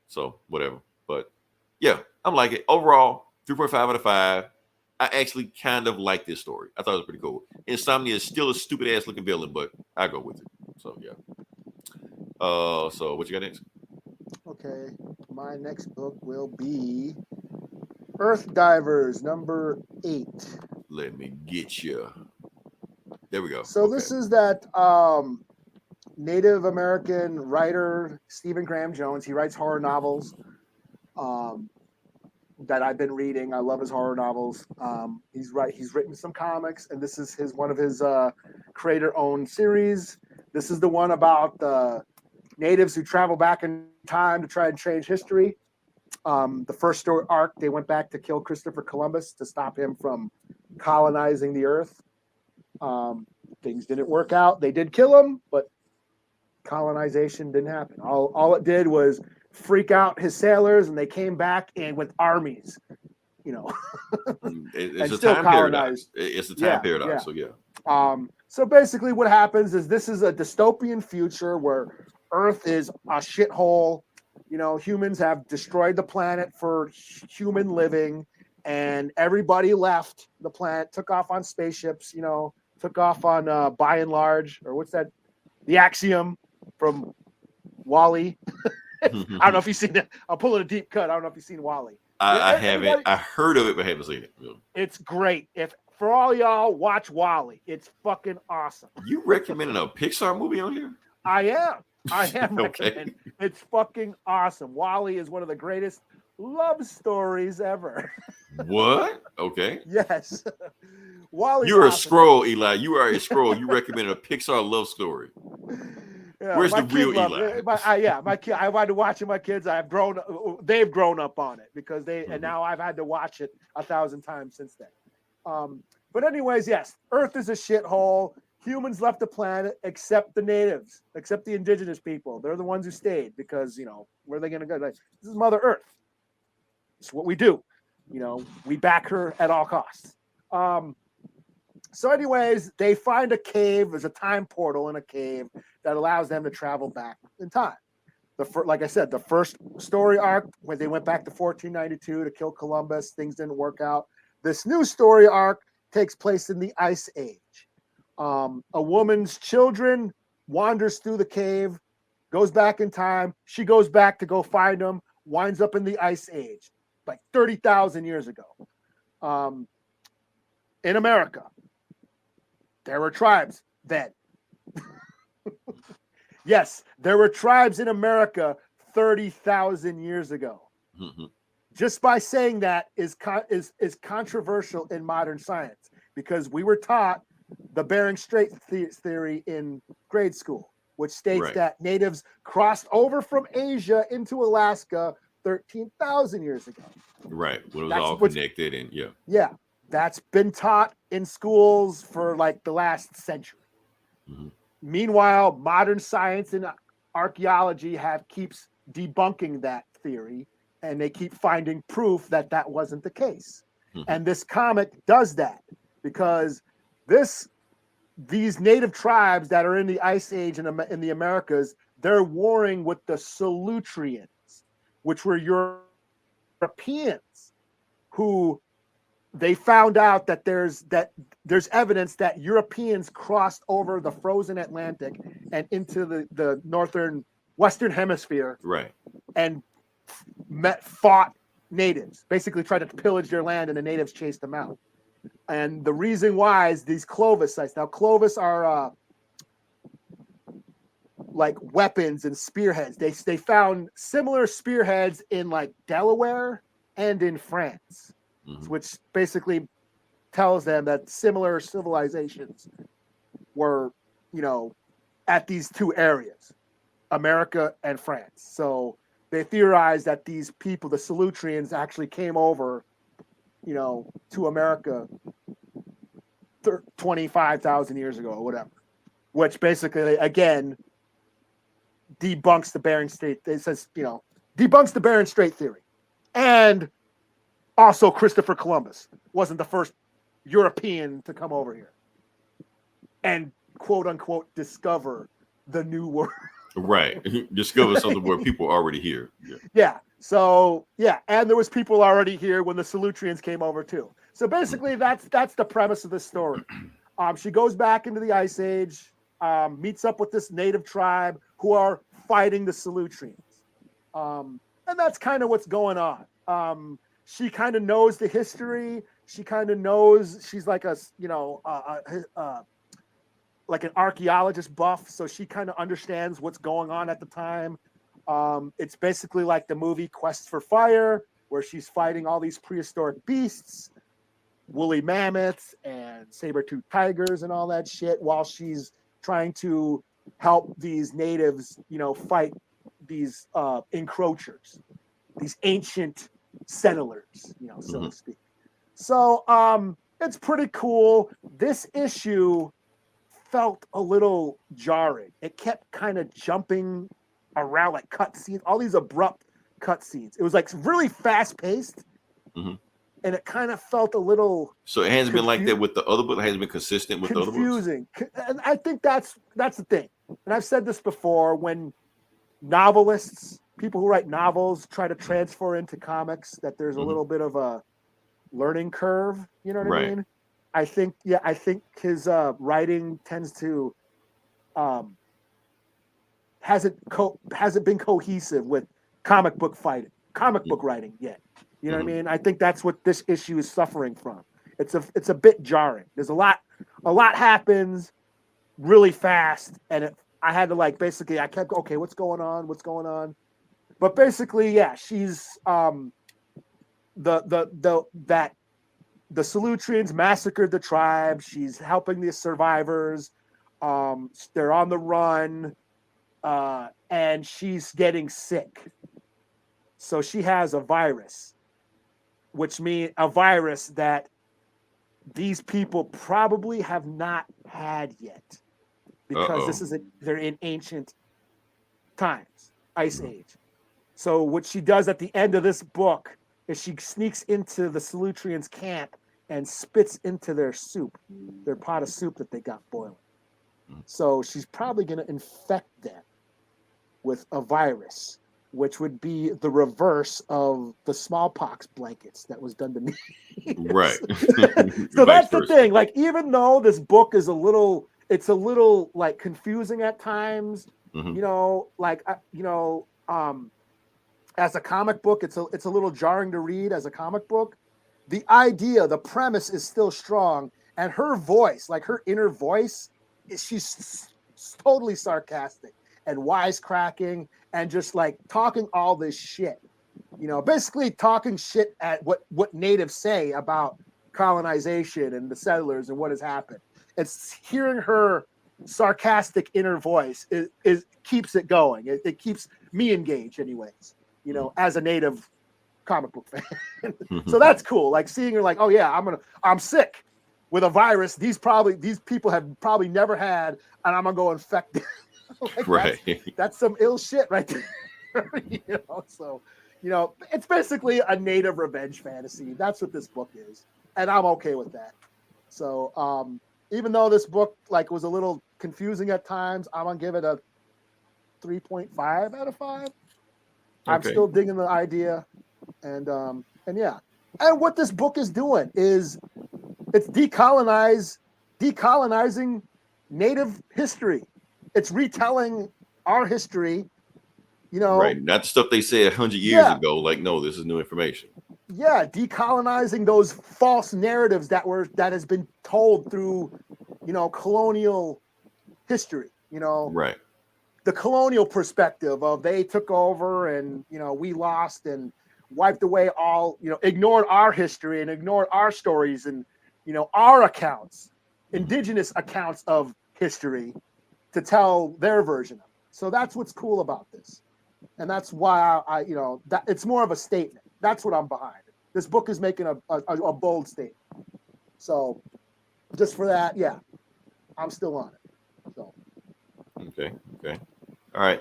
so whatever. But yeah, I'm like it. Overall, 3.5 out of 5. I actually kind of like this story. I thought it was pretty cool. Insomnia is still a stupid ass looking villain, but I go with it. So yeah. So what you got next? Okay, my next book will be Earthdivers number 8. Let me get you. There we go. So this is that Native American writer Stephen Graham Jones. He writes horror novels. That I've been reading. I love his horror novels. He's written some comics, and this is one of his creator-owned series. This is the one about the natives who travel back in time to try and change history. The first story arc, they went back to kill Christopher Columbus to stop him from colonizing the Earth. Things didn't work out. They did kill him, but colonization didn't happen. All it did was freak out his sailors, and they came back and with armies, you know. It's a still time paradox. colonized. It's a time paradox. Yeah. So yeah. So basically, what happens is this is a dystopian future where Earth is a shithole. You know, humans have destroyed the planet for human living, and everybody left the planet, took off on spaceships. You know, took off on By and Large, or what's that? The Axiom from Wall-E. I don't know if you've seen it. I'm pulling a deep cut. I don't know if you've seen Wall-E. I haven't. I heard of it, but haven't seen it. It's great. If for all y'all watch Wall-E, it's fucking awesome. You recommending a Pixar movie on here? I am Okay. recommending. It's fucking awesome. Wall-E is one of the greatest love stories ever. What? Okay. Yes. Wall-E's You're a awesome. scroll, Eli. You are a scroll. You recommended a Pixar love story. Yeah, Where's my the real kids love Eli? it. My kid. I've had to watch it. My kids. They've grown up on it because Mm-hmm. and now I've had to watch it 1,000 times since then. But anyways, yes, Earth is a shithole. Humans left the planet except the natives, except the indigenous people. They're the ones who stayed because, you know, where are they going to go? Like, this is Mother Earth. It's what we do. You know, we back her at all costs. So anyways, they find a cave. There's a time portal in a cave that allows them to travel back in time. Like I said, the first story arc, when they went back to 1492 to kill Columbus, things didn't work out. This new story arc takes place in the Ice Age. A woman's children wanders through the cave, goes back in time. She goes back to go find them, winds up in the Ice Age, like 30,000 years ago. In America, there were tribes then. Yes, there were tribes in America 30,000 years ago. Mm-hmm. Just by saying that is controversial in modern science because we were taught the Bering Strait theory in grade school, which states that natives crossed over from Asia into Alaska 13,000 years ago. Right. Well, it was all connected and yeah. Yeah, that's been taught in schools for like the last century. Mm-hmm. Meanwhile, modern science and archaeology keeps debunking that theory, and they keep finding proof that that wasn't the case. Mm-hmm. And this comic does that because these native tribes that are in the Ice Age in the Americas, they're warring with the Solutreans, which were Europeans who they found out that there's evidence that Europeans crossed over the frozen Atlantic and into the Western Hemisphere, right, and fought natives, basically tried to pillage their land, and the natives chased them out. And the reason why is these Clovis sites. Now, Clovis are like weapons and spearheads. They found similar spearheads in like Delaware and in France, which basically tells them that similar civilizations were, you know, at these two areas, America and France. So they theorized that these people, the Solutreans, actually came over, you know, to America 25,000 years ago or whatever, which basically, again, debunks the Bering Strait. It says, you know, debunks the Bering Strait theory. And also Christopher Columbus wasn't the first European to come over here and quote unquote discover the new world. Right. Discover something where people are already here. Yeah. So yeah, and there was people already here when the Solutreans came over too. So basically, that's the premise of this story. She goes back into the Ice Age, meets up with this native tribe who are fighting the Solutreans, and that's kind of what's going on. She kind of knows the history. She kind of knows, she's like like an archaeologist buff, so she kind of understands what's going on at the time. It's basically like the movie Quest for Fire, where she's fighting all these prehistoric beasts, woolly mammoths and saber-toothed tigers and all that shit, while she's trying to help these natives, you know, fight these encroachers. these ancient settlers, so to speak. So it's pretty cool. This issue felt a little jarring. It kept kind of jumping around like cutscenes, all these abrupt cutscenes. It was like really fast paced, and it kind of felt a little. So it hasn't been like that with the other book. It hasn't been consistent with the other books. Confusing, and I think that's the thing. And I've said this before: when novelists, people who write novels, try to transfer into comics, that there's a little bit of a learning curve. You know what I mean? I think his writing tends to hasn't been cohesive with comic book writing yet. You know what I mean? I think that's what this issue is suffering from. It's a bit jarring. There's a lot happens really fast, and I had to I kept okay, what's going on? But basically, yeah, she's the Salutrians massacred the tribe. She's helping the survivors. They're on the run, and she's getting sick. So she has a virus, which means a virus that these people probably have not had yet, because they're in ancient times, Ice Age. So what she does at the end of this book is she sneaks into the Salutrians' camp and spits into their soup, their pot of soup that they got boiling. So she's probably going to infect them with a virus, which would be the reverse of the smallpox blankets that was done to me. Right. So that's the thing. Like, even though this book is a little like confusing at times, as a comic book, it's a little jarring to read as a comic book. The idea, the premise is still strong, and her voice, like her inner voice, she's totally sarcastic and wisecracking and just like talking all this shit. Basically talking shit at what natives say about colonization and the settlers and what has happened. It's hearing her sarcastic inner voice is keeps it going. It keeps me engaged, anyways. As a native comic book fan. So that's cool. Like seeing her like, oh yeah, I'm sick with a virus these people have probably never had, and I'm gonna go infect them. Like, that's some ill shit right there. So it's basically a native revenge fantasy. That's what this book is, and I'm okay with that. So even though this book was a little confusing at times, I'm gonna give it a 3.5 out of 5. I'm still digging the idea, and yeah. And what this book is doing is it's decolonizing native history. It's retelling our history, Right. Not the stuff they said 100 years ago. Like, no, this is new information. Yeah, decolonizing those false narratives that has been told through, colonial history. Right. The colonial perspective of they took over and we lost and wiped away all, ignored our history and ignored our stories and our accounts, indigenous accounts of history, to tell their version of it. So that's what's cool about this, and that's why I that it's more of a statement. That's what I'm behind. This book is making a bold statement. So just for that, yeah, I'm still on it. So okay. All right,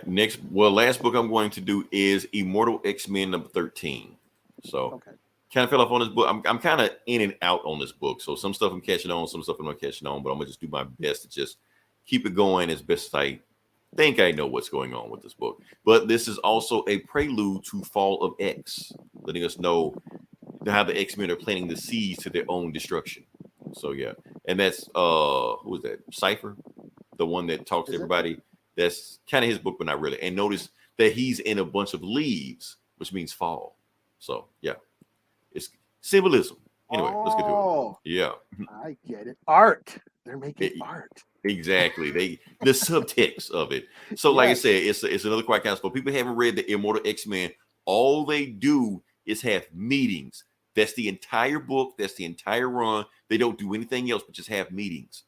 last book I'm going to do is Immortal X-Men number 13. So kind of fell off on this book. I'm kind of in and out on this book. So some stuff I'm catching on, some stuff I'm not catching on, but I'm going to just do my best to just keep it going as best as I think I know what's going on with this book. But this is also a prelude to Fall of X, letting us know how the X-Men are planting the seeds to their own destruction. So yeah, and that's who is that? Cypher, the one that talks to everybody. That's kind of his book, but not really. And notice that he's in a bunch of leaves, which means fall. So yeah, it's symbolism. Anyway, let's get to it. Yeah, I get it. Art. They're making art. Exactly. The subtext of it. So like I said, it's another quiet council. For people who haven't read the Immortal X-Men, all they do is have meetings. That's the entire book. That's the entire run. They don't do anything else but just have meetings.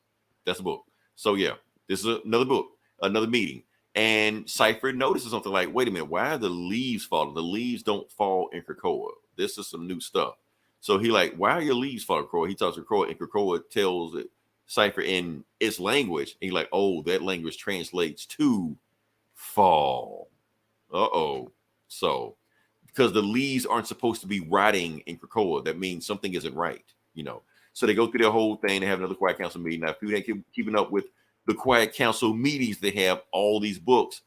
That's the book. So yeah, this is another book, another meeting. And Cypher notices something like, wait a minute, why are the leaves falling? The leaves don't fall in Krakoa. This is some new stuff. So he like, why are your leaves falling, Krakoa? He talks to Krakoa, and Krakoa tells Cypher in its language. And he's like, oh, that language translates to fall. Uh-oh. So, because the leaves aren't supposed to be rotting in Krakoa, that means something isn't right, you know. So they go through their whole thing. They have another Quiet Council meeting. Now, if you ain't keeping up with the Quiet Council meetings, they have all these books.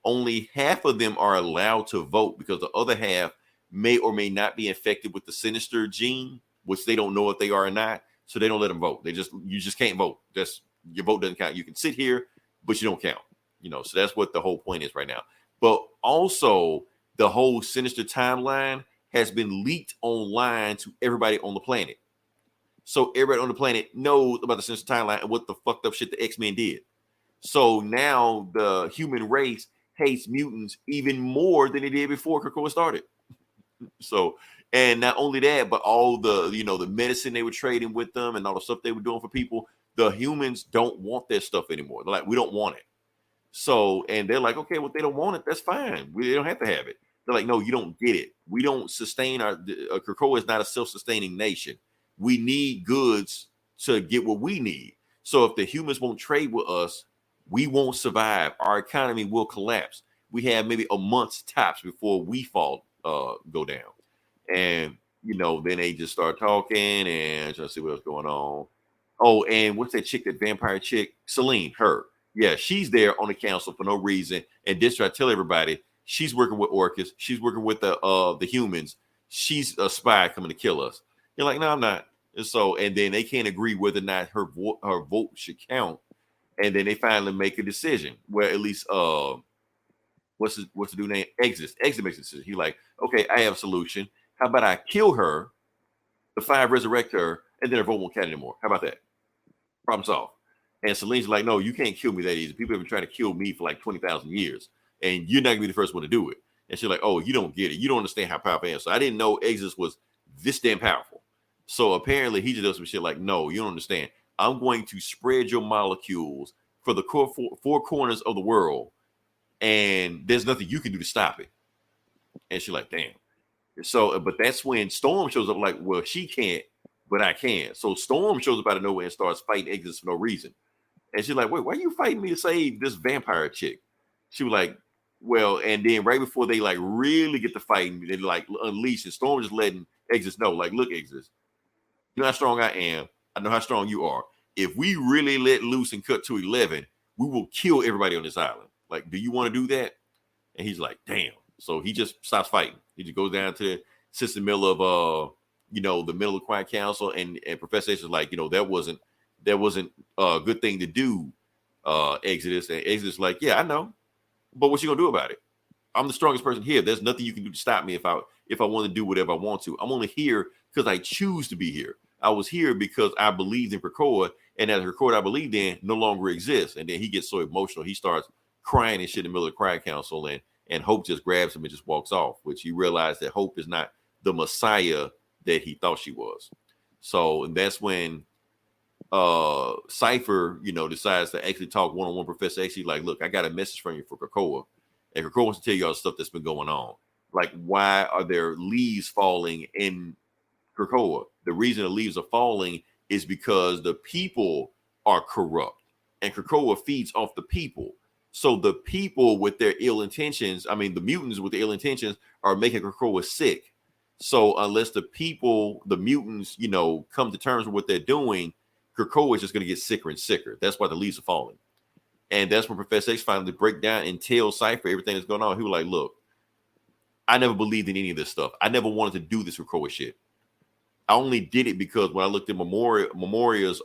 Only half of them are allowed to vote because the other half may or may not be infected with the Sinister gene, which they don't know if they are or not. So they don't let them vote. You just can't vote. Your vote doesn't count. You can sit here, but you don't count. You know, so that's what the whole point is right now. But also, the whole Sinister timeline has been leaked online to everybody on the planet. So everybody on the planet knows about the Sinister timeline and what the fucked up shit the X-Men did. So now the human race hates mutants even more than it did before Krakoa started. So, and not only that, but all the, you know, the medicine they were trading with them and all the stuff they were doing for people, the humans don't want that stuff anymore. They're like, we don't want it. So, and they're like, okay, well, if they don't want it, that's fine. They don't have to have it. They're like, no, you don't get it. We don't sustain Krakoa is not a self-sustaining nation. We need goods to get what we need. So if the humans won't trade with us, we won't survive. Our economy will collapse. We have maybe a month's tops before we go down. And, you know, then they just start talking and trying to see what else going on. Oh, and what's that chick, that vampire chick? Selene, her. Yeah, she's there on the council for no reason. And just try to tell everybody she's working with Orcus. She's working with the humans. She's a spy coming to kill us. You're like, no, I'm not. And so, and then they can't agree whether or not her vote should count. And then they finally make a decision where at least what's the dude name? Exit makes a decision. He's like, okay, I have a solution. How about I kill her, the 5 resurrect her, and then her vote won't count anymore? How about that? Problem solved. And Selene's like, no, you can't kill me that easy. People have been trying to kill me for like 20,000 years, and you're not gonna be the first one to do it. And she's like, oh, you don't get it. You don't understand how powerful I am. So I didn't know Exodus was this damn powerful. So apparently he just does some shit like, no, you don't understand. I'm going to spread your molecules for the four corners of the world, and there's nothing you can do to stop it. And she's like, damn. So, but that's when Storm shows up like, well, she can't, but I can. So Storm shows up out of nowhere and starts fighting Exodus for no reason. And she's like, wait, why are you fighting me to save this vampire chick? She was like, well, and then right before they like really get to fighting, they like unleash, and Storm just letting Exodus know, like, look, Exodus, you know how strong I am. I know how strong you are. If we really let loose and cut to 11, we will kill everybody on this island. Like, do you want to do that? And he's like, damn. So he just stops fighting. He just goes down to sits in the middle of the middle of Quiet Council, and Professor X is like, that wasn't a good thing to do, Exodus. And Exodus is like, yeah, I know, but what you gonna do about it? I'm the strongest person here. There's nothing you can do to stop me if I want to do whatever I want to. I'm only here because I choose to be here. I was here because I believed in Krakoa, and that Krakoa I believed in no longer exists. And then he gets so emotional, he starts crying and shit in the middle of the Quiet Council, and Hope just grabs him and just walks off, which he realized that Hope is not the Messiah that he thought she was. So, and that's when Cypher, decides to actually talk one-on-one with Professor X. He's like, look, I got a message from you for Krakoa, and Krakoa wants to tell you all the stuff that's been going on. Like, why are there leaves falling in Krakoa? The reason the leaves are falling is because the people are corrupt, and Krakoa feeds off the people. So the people with their ill intentions, the mutants with their ill intentions, are making Krakoa sick. So unless the people, the mutants, come to terms with what they're doing, Krakoa is just going to get sicker and sicker. That's why the leaves are falling. And that's when Professor X finally break down and tell Cypher everything that's going on. He was like, look, I never believed in any of this stuff. I never wanted to do this Krakoa shit. I only did it because when I looked at Memoria's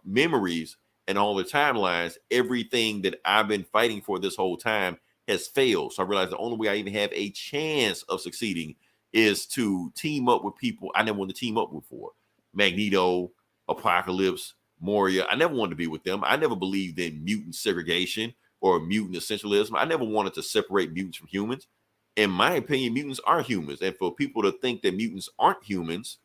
memories and all the timelines, everything that I've been fighting for this whole time has failed. So I realized the only way I even have a chance of succeeding is to team up with people I never wanted to team up with before. Magneto, Apocalypse, Moria. I never wanted to be with them. I never believed in mutant segregation or mutant essentialism. I never wanted to separate mutants from humans. In my opinion, mutants are humans. And for people to think that mutants aren't humans,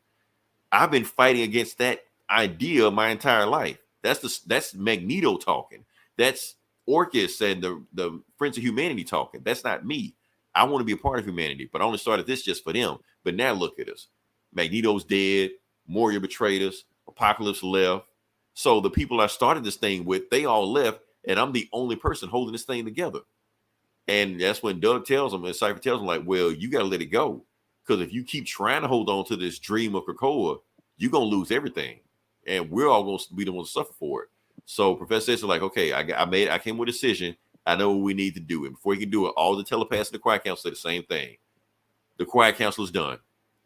I've been fighting against that idea my entire life. That's Magneto talking. That's Orchis and the Friends of Humanity talking. That's not me. I want to be a part of humanity, but I only started this just for them. But now look at us. Magneto's dead. Moria betrayed us. Apocalypse left. So the people I started this thing with, they all left, and I'm the only person holding this thing together. And that's when Doug tells them, and Cypher tells them, like, well, you got to let it go. Because if you keep trying to hold on to this dream of Krakoa, you're going to lose everything. And we're all going to be the ones to suffer for it. So Professor X is like, okay, I came with a decision. I know what we need to do. And before you can do it, all the telepaths in the Quiet Council say the same thing. The Quiet Council is done.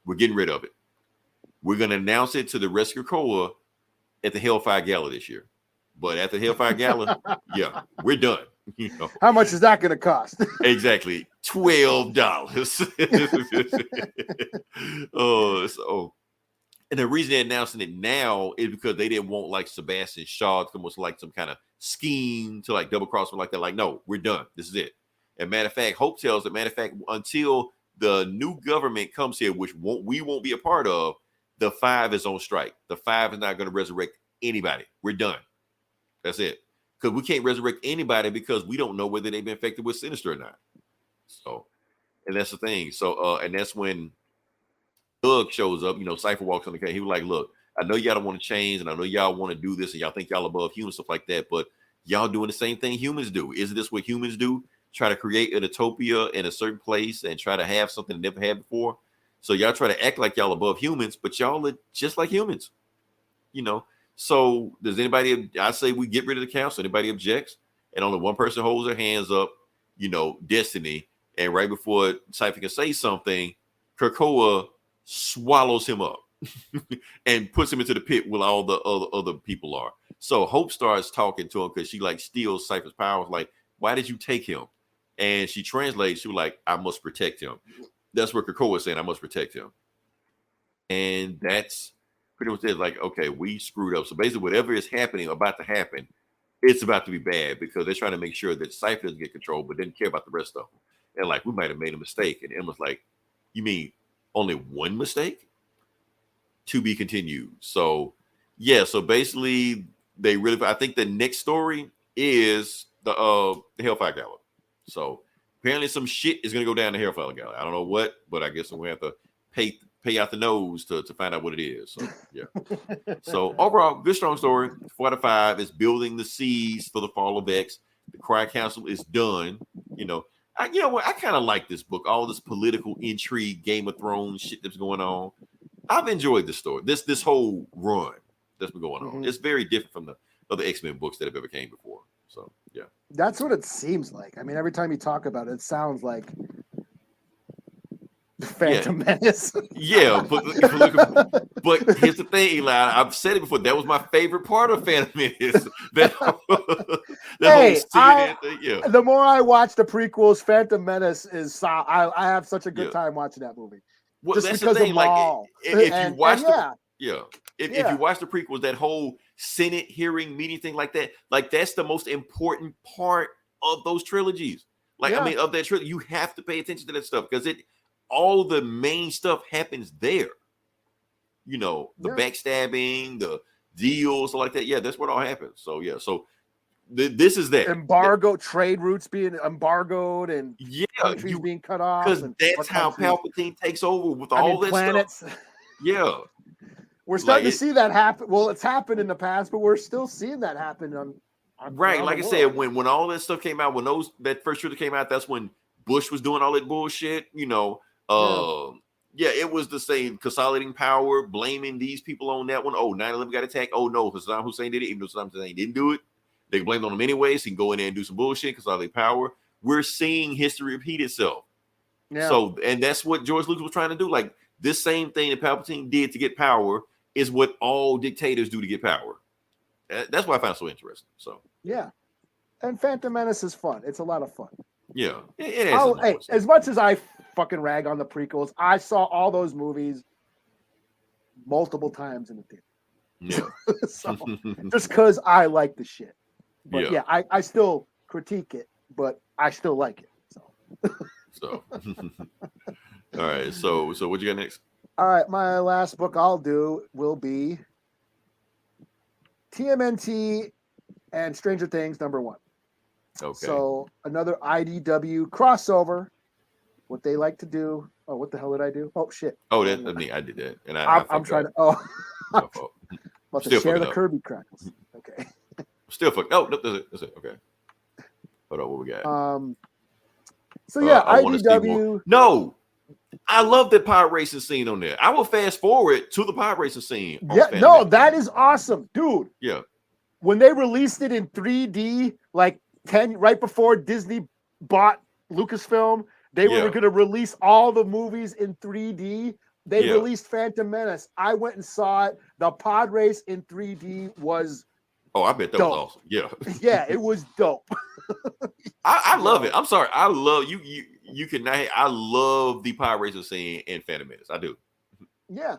We're getting rid of it. We're going to announce it to the rest of Krakoa at the Hellfire Gala this year. But at the Hellfire Gala, yeah, we're done. You know. How much is that going to cost? Exactly. $12. And the reason they're announcing it now is because they didn't want like Sebastian Shaw to almost like some kind of scheme to like double cross them like that. Like, no, we're done. This is it. And matter of fact, Hope tells that until the new government comes here, which we won't be a part of, the 5 is on strike. The 5 is not going to resurrect anybody. We're done. That's it. Because we can't resurrect anybody because we don't know whether they've been infected with Sinister or not. So, and that's the thing. So, and that's when Doug shows up. You know, Cypher walks on the camera. He was like, look, I know y'all don't want to change, and I know y'all want to do this, and y'all think y'all above humans, stuff like that, but y'all doing the same thing humans do. Isn't this what humans do? Try to create an utopia in a certain place and try to have something they never had before. So y'all try to act like y'all above humans, but y'all are just like humans. You know, so does anybody, I say we get rid of the council, anybody objects? And only one person holds their hands up, you know, Destiny. And right before Cypher can say something, Krakoa swallows him up and puts him into the pit where all the other people are. So Hope starts talking to him because she like steals Cypher's powers. Like, why did you take him? And she translates, she was like, I must protect him. That's what Krakoa is saying, I must protect him. And that's pretty much it. Like, okay, we screwed up. So basically whatever is happening, about to happen, it's about to be bad because they're trying to make sure that Cypher doesn't get control, but didn't care about the rest of them. And like, we might have made a mistake. And Emma's like, you mean only one mistake? To be continued. So yeah, so basically they really, I think the next story is the Hellfire Gala. So apparently some shit is gonna go down the Hellfire Gala. I don't know what, but I guess I'm gonna have to pay out the nose to find out what it is. So yeah. So overall, good strong story. 4 out of 5 is building the seeds for the fall of X. The Quiet Council is done. You know what? I kind of like this book. All this political intrigue, Game of Thrones shit that's going on. I've enjoyed this story. This whole run that's been going on. Mm-hmm. It's very different from the other X-Men books that have ever came before. So yeah. That's what it seems like. I mean, every time you talk about it, it sounds like Phantom Menace. Yeah, but here's the thing, Eli. I've said it before. That was my favorite part of Phantom Menace. The more I watch the prequels, Phantom Menace is. I have such a good time watching that movie. Well, just that's because the thing. of Like, Maul. if you watch if you watch the prequels, that whole Senate hearing meeting thing like that, like that's the most important part of those trilogies. Like, I mean, of that trilogy, you have to pay attention to that stuff because all the main stuff happens there. You know, the backstabbing, the deals, like that. Yeah, that's what all happens. So yeah, so this is that embargo, trade routes being embargoed, and countries being cut off. Because that's how Palpatine takes over with all this planets. Stuff. Yeah, we're starting to see that happen. Well, it's happened in the past, but we're still seeing that happen on right. Like I said, when all that stuff came out, when that first trailer came out, that's when Bush was doing all that bullshit. You know. It was the same consolidating power, blaming these people on that one. Oh, 9/11 got attacked. Oh no, Saddam Hussein did it. Even though Saddam Hussein didn't do it, they blamed on him anyways. He can go in there and do some bullshit, consolidate power. We're seeing history repeat itself. Yeah. So, and that's what George Lucas was trying to do. Like this same thing that Palpatine did to get power is what all dictators do to get power. That's why I found it so interesting. So yeah, and Phantom Menace is fun. It's a lot of fun. Yeah, it is. As much as I fucking rag on the prequels, I saw all those movies multiple times in the theater. Yeah. So, just because I like the shit. But I still critique it, but I still like it. So all right. So what you got next? All right, my last book I'll do will be TMNT and Stranger Things #1. Okay. So another IDW crossover. What they like to do. Oh, what the hell did I do? Oh shit. Oh, that's me. I did that, and I I'm trying to. up. Oh, My fault. about to Still share fucking the up. Kirby crackles. Okay. Still fuck. Oh, no, that's it. That's it. Okay. Hold on. What we got? So yeah, I want to see more. IDW. No, I love the pod racing scene on there. I will fast forward to the pod racing scene. On Yeah, Phantom no, Menace. that is awesome, dude. Yeah. When they released it in 3D, like 10 right before Disney bought Lucasfilm, they were going to release all the movies in 3D. They released Phantom Menace. I went and saw it. The pod race in 3D was Oh, I bet that dope. was awesome. Yeah. Yeah, it was dope. I love it. I'm sorry. I love you. You cannot. I love the pod racing scene in Phantom Menace. I do. Yeah.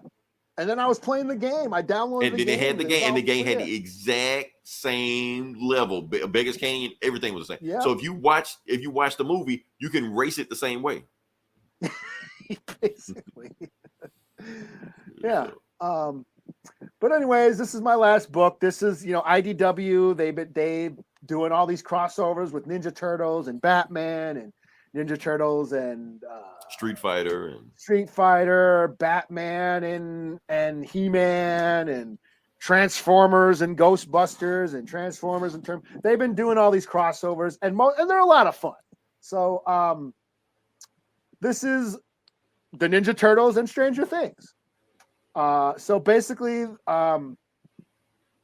And then I was playing the game. I downloaded And then they had the game, and the game had the exact same level. Biggest Canyon, everything was the same. Yeah. So if you watch the movie, you can race it the same way. Basically. Yeah. But anyways, this is my last book. This is, IDW. They doing all these crossovers with Ninja Turtles and Batman and Ninja Turtles and Street Fighter, Batman and He-Man and Transformers and Ghostbusters and Transformers and they've been doing all these crossovers and they're a lot of fun. So this is the Ninja Turtles and Stranger Things. So basically,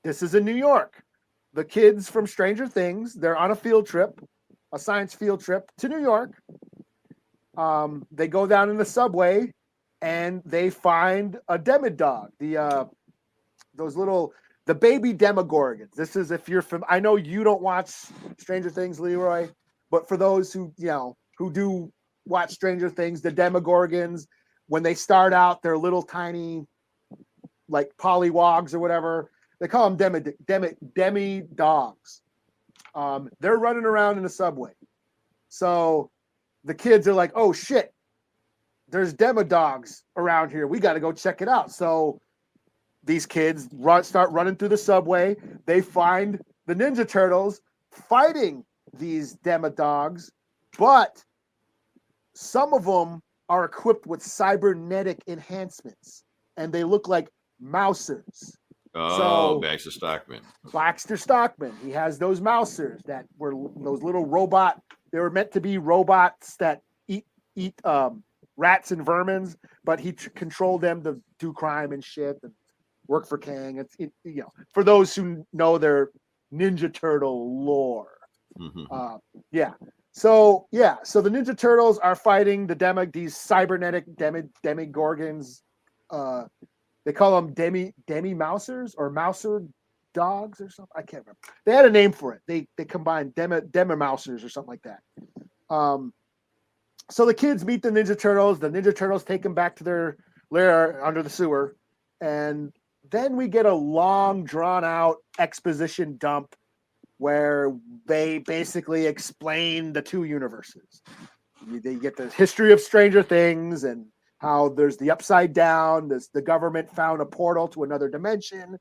this is in New York. The kids from Stranger Things, they're on a science field trip to New York. They go down in the subway and they find a Demodog, the baby Demogorgons. This is, if you're from, I know you don't watch Stranger Things, Leroy, but for those who do watch Stranger Things, the Demogorgons, when they start out, they're little tiny, like polywogs or whatever. They call them demi dogs. They're running around in the subway. So the kids are like, oh shit, there's Demodogs around here. We got to go check it out. So these kids start running through the subway. They find the Ninja Turtles fighting these Demodogs, but some of them are equipped with cybernetic enhancements, and they look like mousers. Oh, Baxter Stockman. He has those mousers that were those little robot. They were meant to be robots that eat rats and vermins, but he controlled them to do crime and shit and work for Kang. For those who know their Ninja Turtle lore. Mm-hmm. So the Ninja Turtles are fighting these cybernetic demigorgons. They call them demi-mousers or mouser dogs or something. I can't remember. They had a name for it. They combined demi-mousers or something like that. So the kids meet the Ninja Turtles. The Ninja Turtles take them back to their lair under the sewer. And then we get a long, drawn-out exposition dump where they basically explain the two universes. They get the history of Stranger Things and how there's the upside down, the government found a portal to another dimension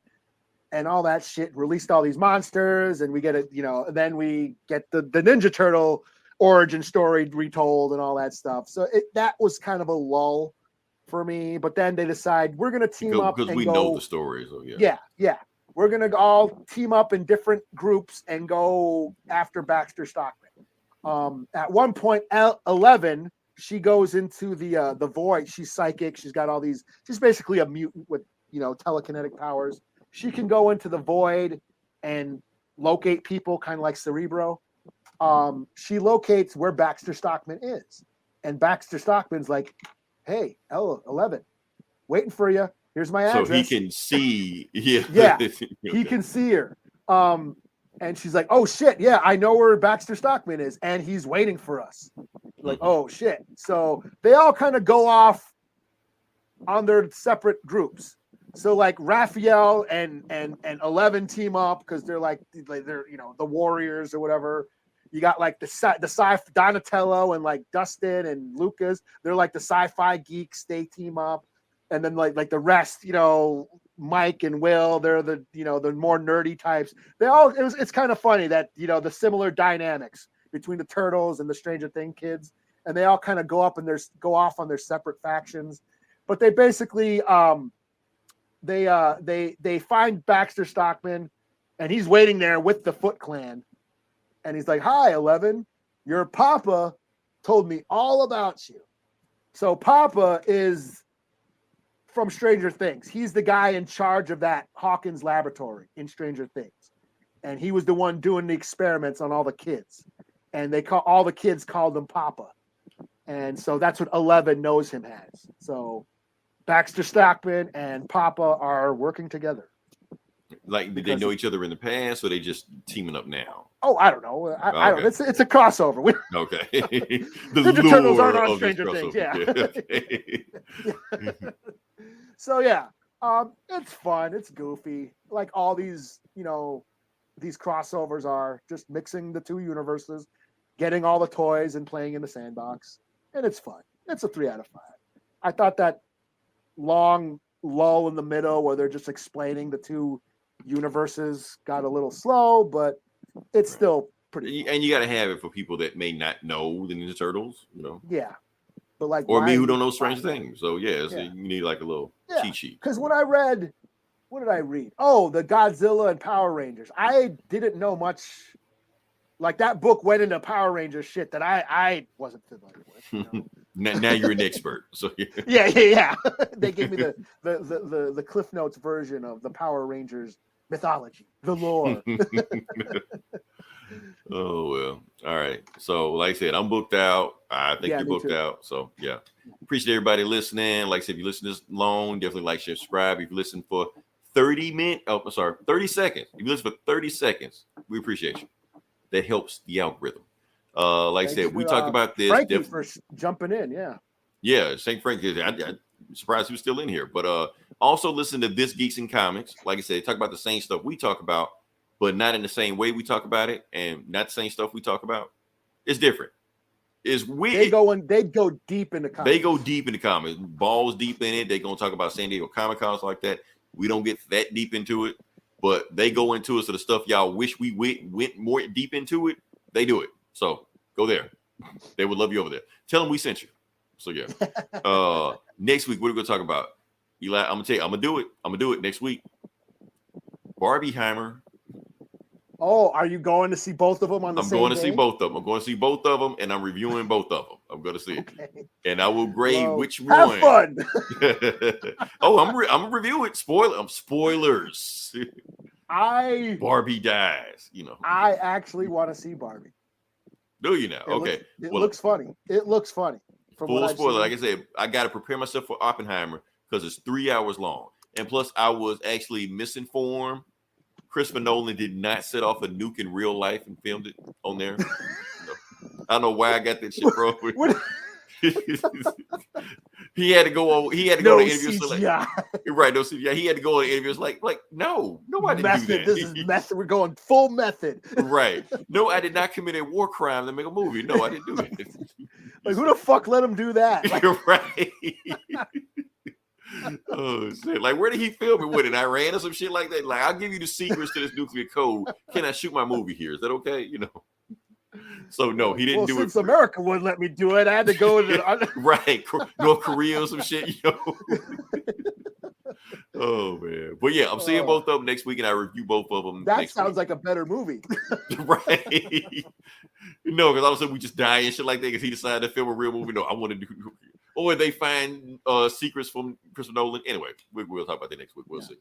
and all that shit, released all these monsters, and we get it, then we get the Ninja Turtle origin story retold and all that stuff. So that was kind of a lull for me, but then they decide we're going to team up because and we go, know the stories. So yeah. We're going to all team up in different groups and go after Baxter Stockman. At one point, 11, she goes into the void. She's psychic. She's got all these. She's basically a mutant with telekinetic powers. She can go into the void and locate people, kind of like Cerebro. She locates where Baxter Stockman is, and Baxter Stockman's like, "Hey, 11, waiting for you. Here's my address." So he can see. Yeah. Yeah. He can see her. And she's like, "Oh shit, yeah, I know where Baxter Stockman is, and he's waiting for us." Like, oh shit. So they all kind of go off on their separate groups. So like Raphael and 11 team up because they're the warriors or whatever. You got like the sci Donatello and like Dustin and Lucas. They're like the sci-fi geeks. They team up, and then like the rest, Mike and Will, they're the the more nerdy types. It's kind of funny that the similar dynamics between the Turtles and the Stranger Thing kids, and they all kind of go off on their separate factions. But they basically they find Baxter Stockman, and he's waiting there with the Foot Clan, and he's like, "Hi, 11, your papa told me all about you." So Papa is from Stranger Things. He's the guy in charge of that Hawkins laboratory in Stranger Things. And he was the one doing the experiments on all the kids. And all the kids called him Papa. And so that's what 11 knows him as. So Baxter Stockman and Papa are working together. Like, did they know each other in the past, or they just teaming up now? Oh, I don't know. I don't know. It's a crossover. Okay. The Turtles aren't on Stranger Things. Yeah. So yeah, it's fun. It's goofy. Like all these, these crossovers are just mixing the two universes, getting all the toys and playing in the sandbox, and it's fun. It's a 3 out of 5. I thought that long lull in the middle where they're just explaining the two universes got a little slow, but it's still pretty fun. And you got to have it for people that may not know the Ninja Turtles, Yeah. But like, or me who don't know Stranger Things. So so you need like a little cheat sheet. Because when I read, what did I read? Oh, the Godzilla and Power Rangers. I didn't know much. Like that book went into Power Rangers shit that I wasn't familiar with. Now you're an expert. So yeah. They gave me the Cliff Notes version of the Power Rangers mythology, the lore. Oh well, all right. So like I said, I'm booked out. I think you're booked out. So yeah, appreciate everybody listening. Like I said, if you listen this long, definitely like, share, subscribe. If you listen for 30 seconds. If you listen for 30 seconds, we appreciate you. That helps the algorithm. Like I said, we talked about this. Frankie for jumping in. Yeah. St. Frank. I'm surprised he was still in here. But also listen to This Geeks and Comics. Like I said, talk about the same stuff we talk about, but not in the same way we talk about it, and not the same stuff we talk about. It's different. It's weird. They go deep in the comics. They go deep in the comics. Balls deep in it. They're gonna talk about San Diego Comic-Cons like that. We don't get that deep into it, but they go into it. So the stuff y'all wish we went more deep into it, they do it. So go there. They would love you over there. Tell them we sent you. So yeah. Next week, what are we gonna talk about? Eli, I'm gonna tell you, I'm gonna do it next week. Barbieheimer. Oh, are you going to see both of them on the same day? I'm going to see both of them, and I'm reviewing both of them. I'm going to see it. And I will grade which have one. Fun. Oh, I'm reviewing spoilers. Barbie dies, I actually want to see Barbie. Do you now? Okay. It looks funny. Full spoiler. Like I said, I got to prepare myself for Oppenheimer because it's 3 hours long. And plus, I was actually misinformed. Christopher Nolan did not set off a nuke in real life and filmed it on there. I don't know why I got that shit, bro. He had to go on. He had to go to interviews. Right, no CGI. He had to go on interviews. Like, no, I didn't do that. This is method. We're going full method. Right. No, I did not commit a war crime to make a movie. No, I didn't do it. Like, who the fuck let him do that? Like, right. Oh shit! Like, where did he film it with? In Iran or some shit like that? Like, I'll give you the secrets to this nuclear code. Can I shoot my movie here? Is that okay? So no, he didn't do it. Since America wouldn't let me do it, I had to go to right, North Korea or some shit. Oh man, but yeah, I'm seeing both of them next week, and I review both of them. That sounds like a better movie, right? No, because all of a sudden we just die and shit like that because he decided to film a real movie. No, I want to do. Or they find secrets from Christopher Nolan. Anyway, we'll talk about that next week. We'll see.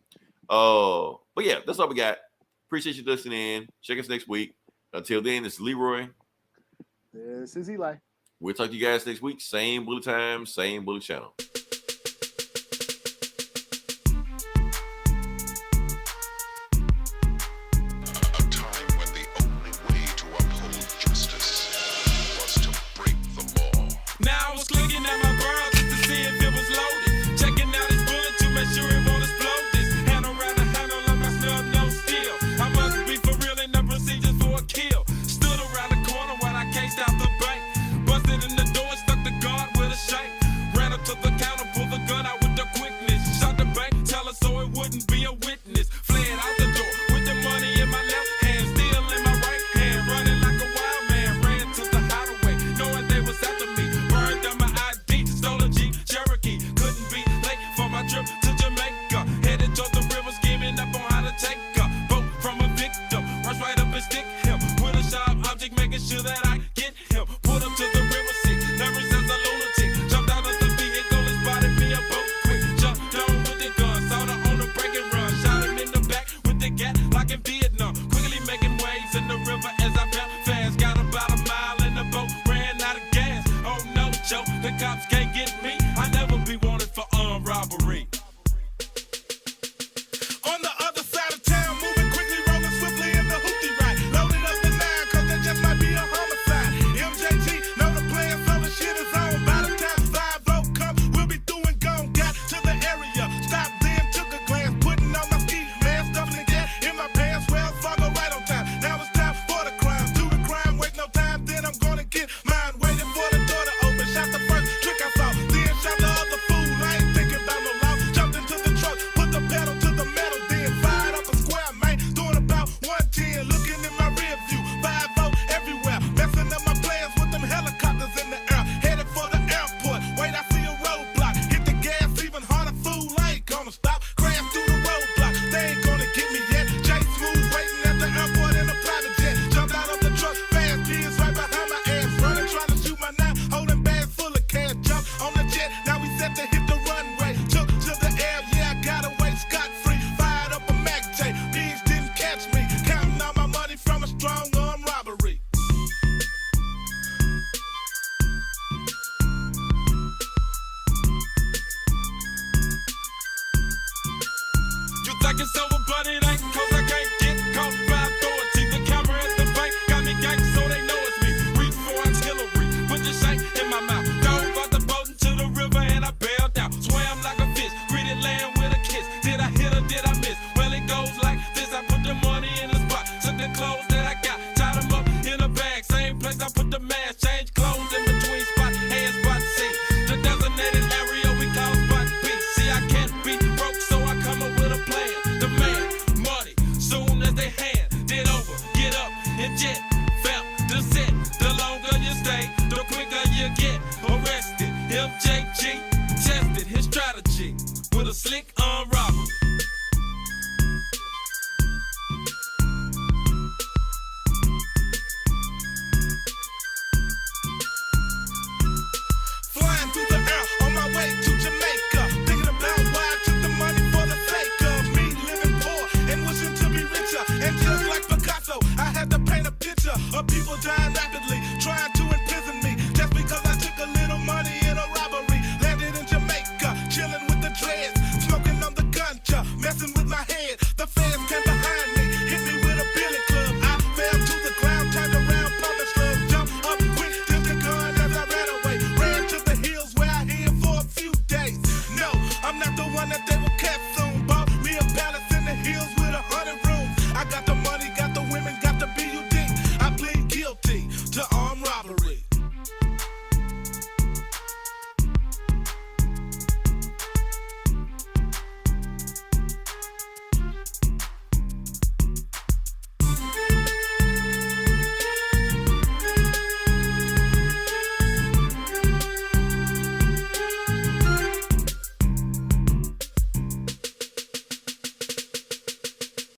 But yeah, that's all we got. Appreciate you listening. Check us next week. Until then, it's Leroy. This is Eli. We'll talk to you guys next week. Same bullet time, same bullet channel. Stop the bank, busted in the door, stuck the guard with a shank, ran up to the counter. my trip to Jamaica. Headed toward the river, scheming up on how to take a boat from a victim. Rush right up and stick him with a sharp object, making sure that I get him. Put him to the river seat, nervous as a lunatic. Jumped out of the vehicle and spotted me a boat quick. Jumped on with the gun, saw her on the break and run. Shot him in the back with the gat like in Vietnam. Quickly making waves in the river as I fell fast. Got about a mile in the boat, ran out of gas. Oh no, Joe, the cops can't get me. I never be wanted for armed robbery. On the other side of town, moving quickly, rolling swiftly in the hoopty ride. Loaded up the 9, cause that just might be a homicide. MJG, know the plan, so the shit is on. By the time 5-0 come, we'll be through and gone. Got to the area, stopped then, took a glance, putting on my ski mask, stuffing the cat in my pants. Well, Fargo right on time. Now it's time for the crime. Do the crime, wait no time, then I'm gonna get mine. Waiting for the door to open, shot the first trick I saw, then shot the other fool. I ain't thinking about no law. Jumped into the truck, put the pedal to the metal, then fired up a square, man. Doing about 110, looking in my rear view. 5-0 everywhere, messing up my plans with them helicopters in the air. Headed for the airport, wait, I see a roadblock. Hit the gas, even harder, fool, I ain't gonna stop. Crash through the roadblock, they ain't gonna get me yet. Jay Smooth waiting at the airport in a private jet. Jumped out of the truck, fast kids right behind my ass. Running, trying to shoot my 9, holding bags full of cash. Jumped on the jet, now we set to hit the runway. Took to the air, yeah, I got away scot-free. Fired up a Mac J, pigs didn't catch me. Counting all my money from a strong arm robbery. You think it's over, but it ain't, cause I can't get caught by authority. The camera at the bank got me ganked, so they know it's me. Reach for artillery, put the shank in my mouth. Dove out the boat into the river and I bailed out. Swam like a fish, greeted land with a kiss. Did I hit or did I miss? Well, it goes like this. I put the money in the spot, took the clothes that I got, tied them up in a bag. Same place I put the mask, change clothes in between spot A and spot C. The designated area we call spot B. See, I can't be broke, so I come up with a plan. Demand money, soon as they hand it over. Get up and jet, felt the set. The longer you stay, the quicker you get arrested. MJG tested his strategy with a slick arm robbery. Flying through the air on my way to Jamaica. Thinking about why I took the money for the sake of me living poor and wishing to be richer. And just like Picasso, I had to paint a picture of people dying rapidly, trying to imprison me. Just because I took a little money in a robbery. Landed in Jamaica, chilling with the dreads, smoking on the ganja, messing with my head. The fans came behind me, hit me with a billy club. I fell to the ground, turned around, pumping slugs, jumped up quick, took the gun as I ran away. Ran to the hills where I hid for a few days. No, I'm not the one that they will catch.